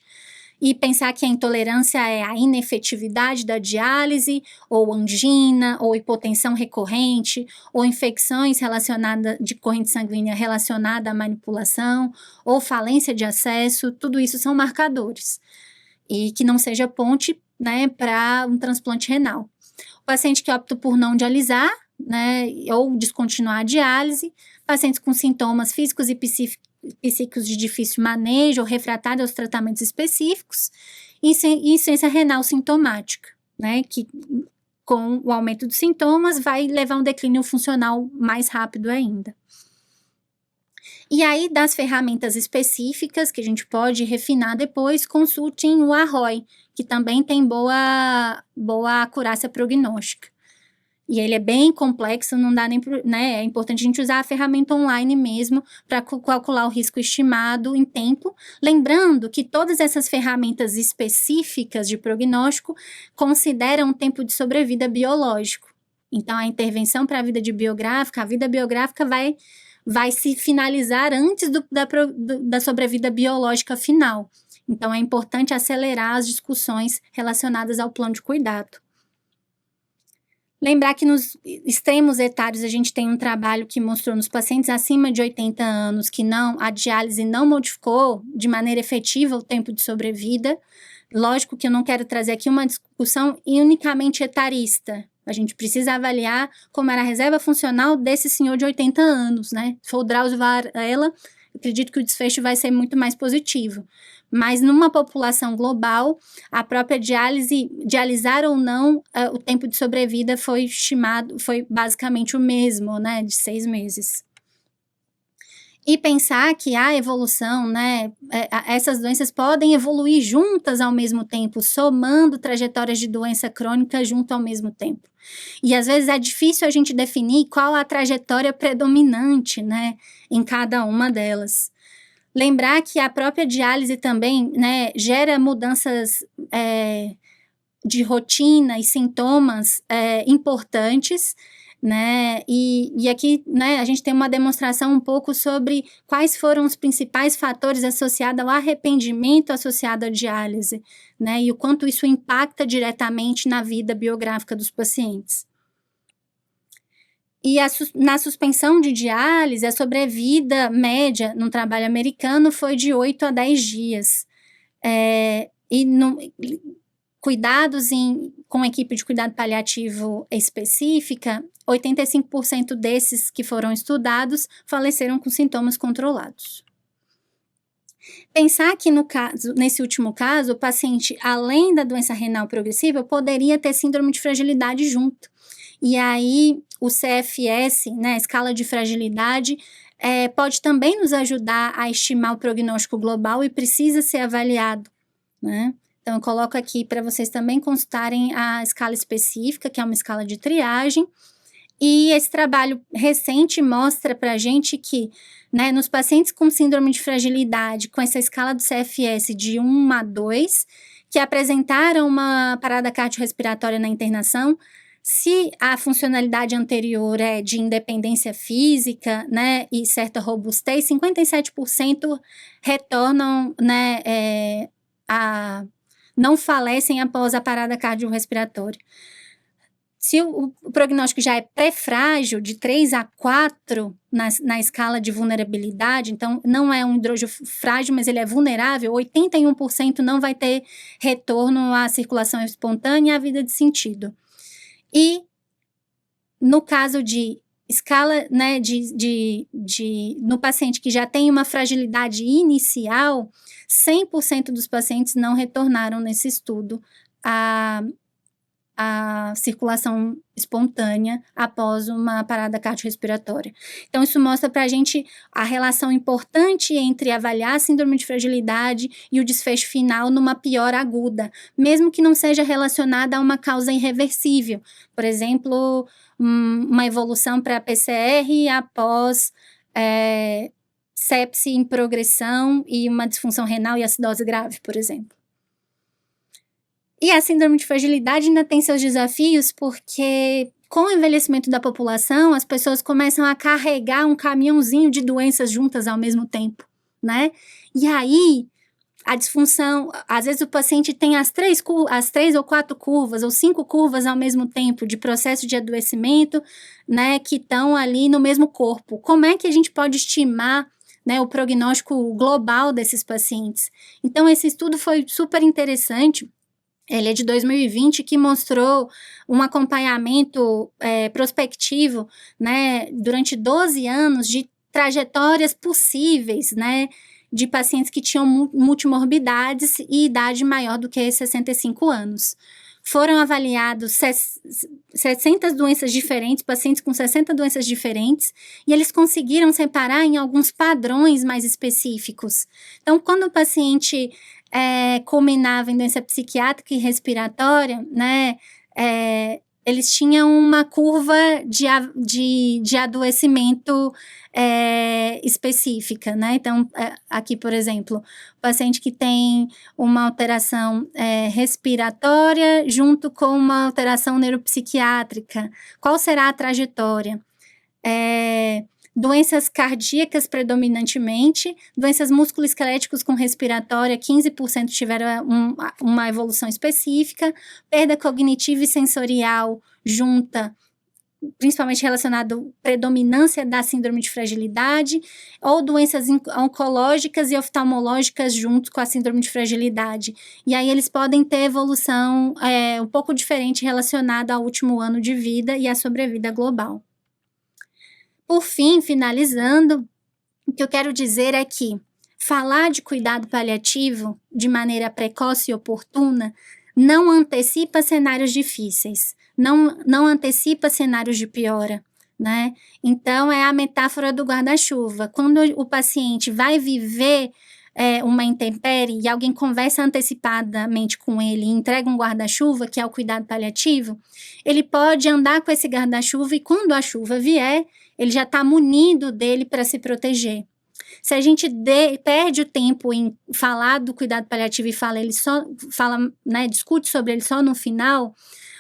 E pensar que a intolerância é a inefetividade da diálise, ou angina, ou hipotensão recorrente, ou infecções relacionadas de corrente sanguínea relacionada à manipulação, ou falência de acesso, tudo isso são marcadores. E que não seja ponte, né, para um transplante renal. O paciente que opta por não dialisar, né, ou descontinuar a diálise, pacientes com sintomas físicos e psíquicos de difícil manejo ou refratário aos tratamentos específicos, e insuficiência renal sintomática, né, que com o aumento dos sintomas vai levar a um declínio funcional mais rápido ainda. E aí, das ferramentas específicas que a gente pode refinar depois, consultem o ARROI, que também tem boa acurácia prognóstica. E ele é bem complexo, não dá nem, né, é importante a gente usar a ferramenta online mesmo para calcular o risco estimado em tempo, lembrando que todas essas ferramentas específicas de prognóstico consideram um tempo de sobrevida biológico. Então, a intervenção para a vida biográfica vai se finalizar antes da sobrevida biológica final. Então, é importante acelerar as discussões relacionadas ao plano de cuidado. Lembrar que nos extremos etários a gente tem um trabalho que mostrou nos pacientes acima de 80 anos que a diálise não modificou de maneira efetiva o tempo de sobrevida. Lógico que eu não quero trazer aqui uma discussão unicamente etarista, A gente precisa avaliar como era a reserva funcional desse senhor de 80 anos, né? Se for o Drauzio Varela, acredito que o desfecho vai ser muito mais positivo. Mas numa população global, a própria diálise, dialisar ou não, o tempo de sobrevida foi estimado, foi basicamente o mesmo, né? De 6 meses. E pensar que a evolução, né, essas doenças podem evoluir juntas ao mesmo tempo, somando trajetórias de doença crônica junto ao mesmo tempo. E às vezes é difícil a gente definir qual a trajetória predominante, né, em cada uma delas. Lembrar que a própria diálise também, né, gera mudanças de rotina e sintomas importantes, né, e aqui, né, a gente tem uma demonstração um pouco sobre quais foram os principais fatores associados ao arrependimento associado à diálise, né, e o quanto isso impacta diretamente na vida biográfica dos pacientes. E na suspensão de diálise, a sobrevida média no trabalho americano foi de 8 a 10 dias. Cuidados com equipe de cuidado paliativo específica, 85% desses que foram estudados faleceram com sintomas controlados. Pensar que nesse último caso, o paciente, além da doença renal progressiva, poderia ter síndrome de fragilidade junto. E aí, o CFS, né, a escala de fragilidade, pode também nos ajudar a estimar o prognóstico global e precisa ser avaliado, né? Então, eu coloco aqui para vocês também consultarem a escala específica, que é uma escala de triagem. E esse trabalho recente mostra para a gente que, né, nos pacientes com síndrome de fragilidade, com essa escala do CFS de 1 a 2, que apresentaram uma parada cardiorrespiratória na internação, se a funcionalidade anterior é de independência física, né, e certa robustez, 57% retornam, né, não falecem após a parada cardiorrespiratória. Se o prognóstico já é pré-frágil, de 3 a 4 na escala de vulnerabilidade, então não é um hidrogênio frágil, mas ele é vulnerável, 81% não vai ter retorno à circulação espontânea e à vida de sentido. E no caso de escala, né, no paciente que já tem uma fragilidade inicial, 100% dos pacientes não retornaram nesse estudo a circulação espontânea após uma parada cardiorrespiratória. Então, isso mostra para a gente a relação importante entre avaliar a síndrome de fragilidade e o desfecho final numa piora aguda, mesmo que não seja relacionada a uma causa irreversível. Por exemplo, uma evolução para PCR após sepse em progressão e uma disfunção renal e acidose grave, por exemplo. E a síndrome de fragilidade ainda tem seus desafios, porque com o envelhecimento da população, as pessoas começam a carregar um caminhãozinho de doenças juntas ao mesmo tempo, né? E aí, a disfunção, às vezes o paciente tem as 3 ou 4 curvas, ou 5 curvas ao mesmo tempo de processo de adoecimento, né, que estão ali no mesmo corpo. Como é que a gente pode estimar, né, o prognóstico global desses pacientes? Então, esse estudo foi super interessante. Ele é de 2020, que mostrou um acompanhamento prospectivo, né, durante 12 anos de trajetórias possíveis, né, de pacientes que tinham multimorbidades e idade maior do que 65 anos. Foram avaliados 60 doenças diferentes, pacientes com 60 doenças diferentes, e eles conseguiram separar em alguns padrões mais específicos. Então, quando o paciente culminava em doença psiquiátrica e respiratória, né, eles tinham uma curva de adoecimento específica, né? Então, aqui, por exemplo, o paciente que tem uma alteração respiratória junto com uma alteração neuropsiquiátrica, qual será a trajetória? Doenças cardíacas predominantemente, doenças musculoesqueléticas com respiratória, 15% tiveram uma evolução específica, perda cognitiva e sensorial junta, principalmente relacionado à predominância da síndrome de fragilidade, ou doenças oncológicas e oftalmológicas junto com a síndrome de fragilidade. E aí eles podem ter evolução um pouco diferente relacionada ao último ano de vida e à sobrevida global. Por fim, finalizando, o que eu quero dizer é que falar de cuidado paliativo de maneira precoce e oportuna não antecipa cenários difíceis, não antecipa cenários de piora, né? Então, é a metáfora do guarda-chuva. Quando o paciente vai viver uma intempérie e alguém conversa antecipadamente com ele e entrega um guarda-chuva, que é o cuidado paliativo, ele pode andar com esse guarda-chuva e quando a chuva vier, ele já está munido dele para se proteger. Se a gente perde o tempo em falar do cuidado paliativo e discute sobre ele só no final,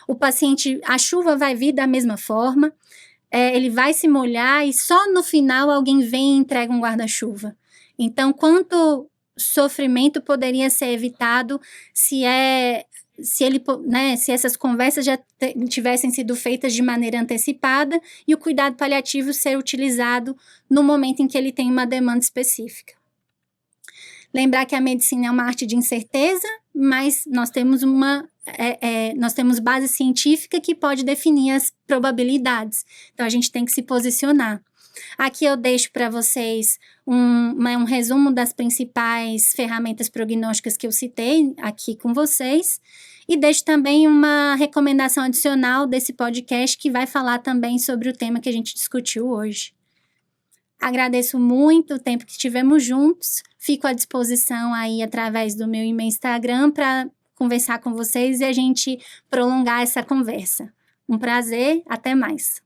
o paciente, a chuva vai vir da mesma forma, ele vai se molhar e só no final alguém vem e entrega um guarda-chuva. Então, quanto sofrimento poderia ser evitado se essas conversas já tivessem sido feitas de maneira antecipada e o cuidado paliativo ser utilizado no momento em que ele tem uma demanda específica. Lembrar que a medicina é uma arte de incerteza, mas nós temos base científica que pode definir as probabilidades. Então, a gente tem que se posicionar. Aqui eu deixo para vocês um resumo das principais ferramentas prognósticas que eu citei aqui com vocês e deixo também uma recomendação adicional desse podcast que vai falar também sobre o tema que a gente discutiu hoje. Agradeço muito o tempo que tivemos juntos, fico à disposição aí através do meu e-mail Instagram para conversar com vocês e a gente prolongar essa conversa. Um prazer, até mais.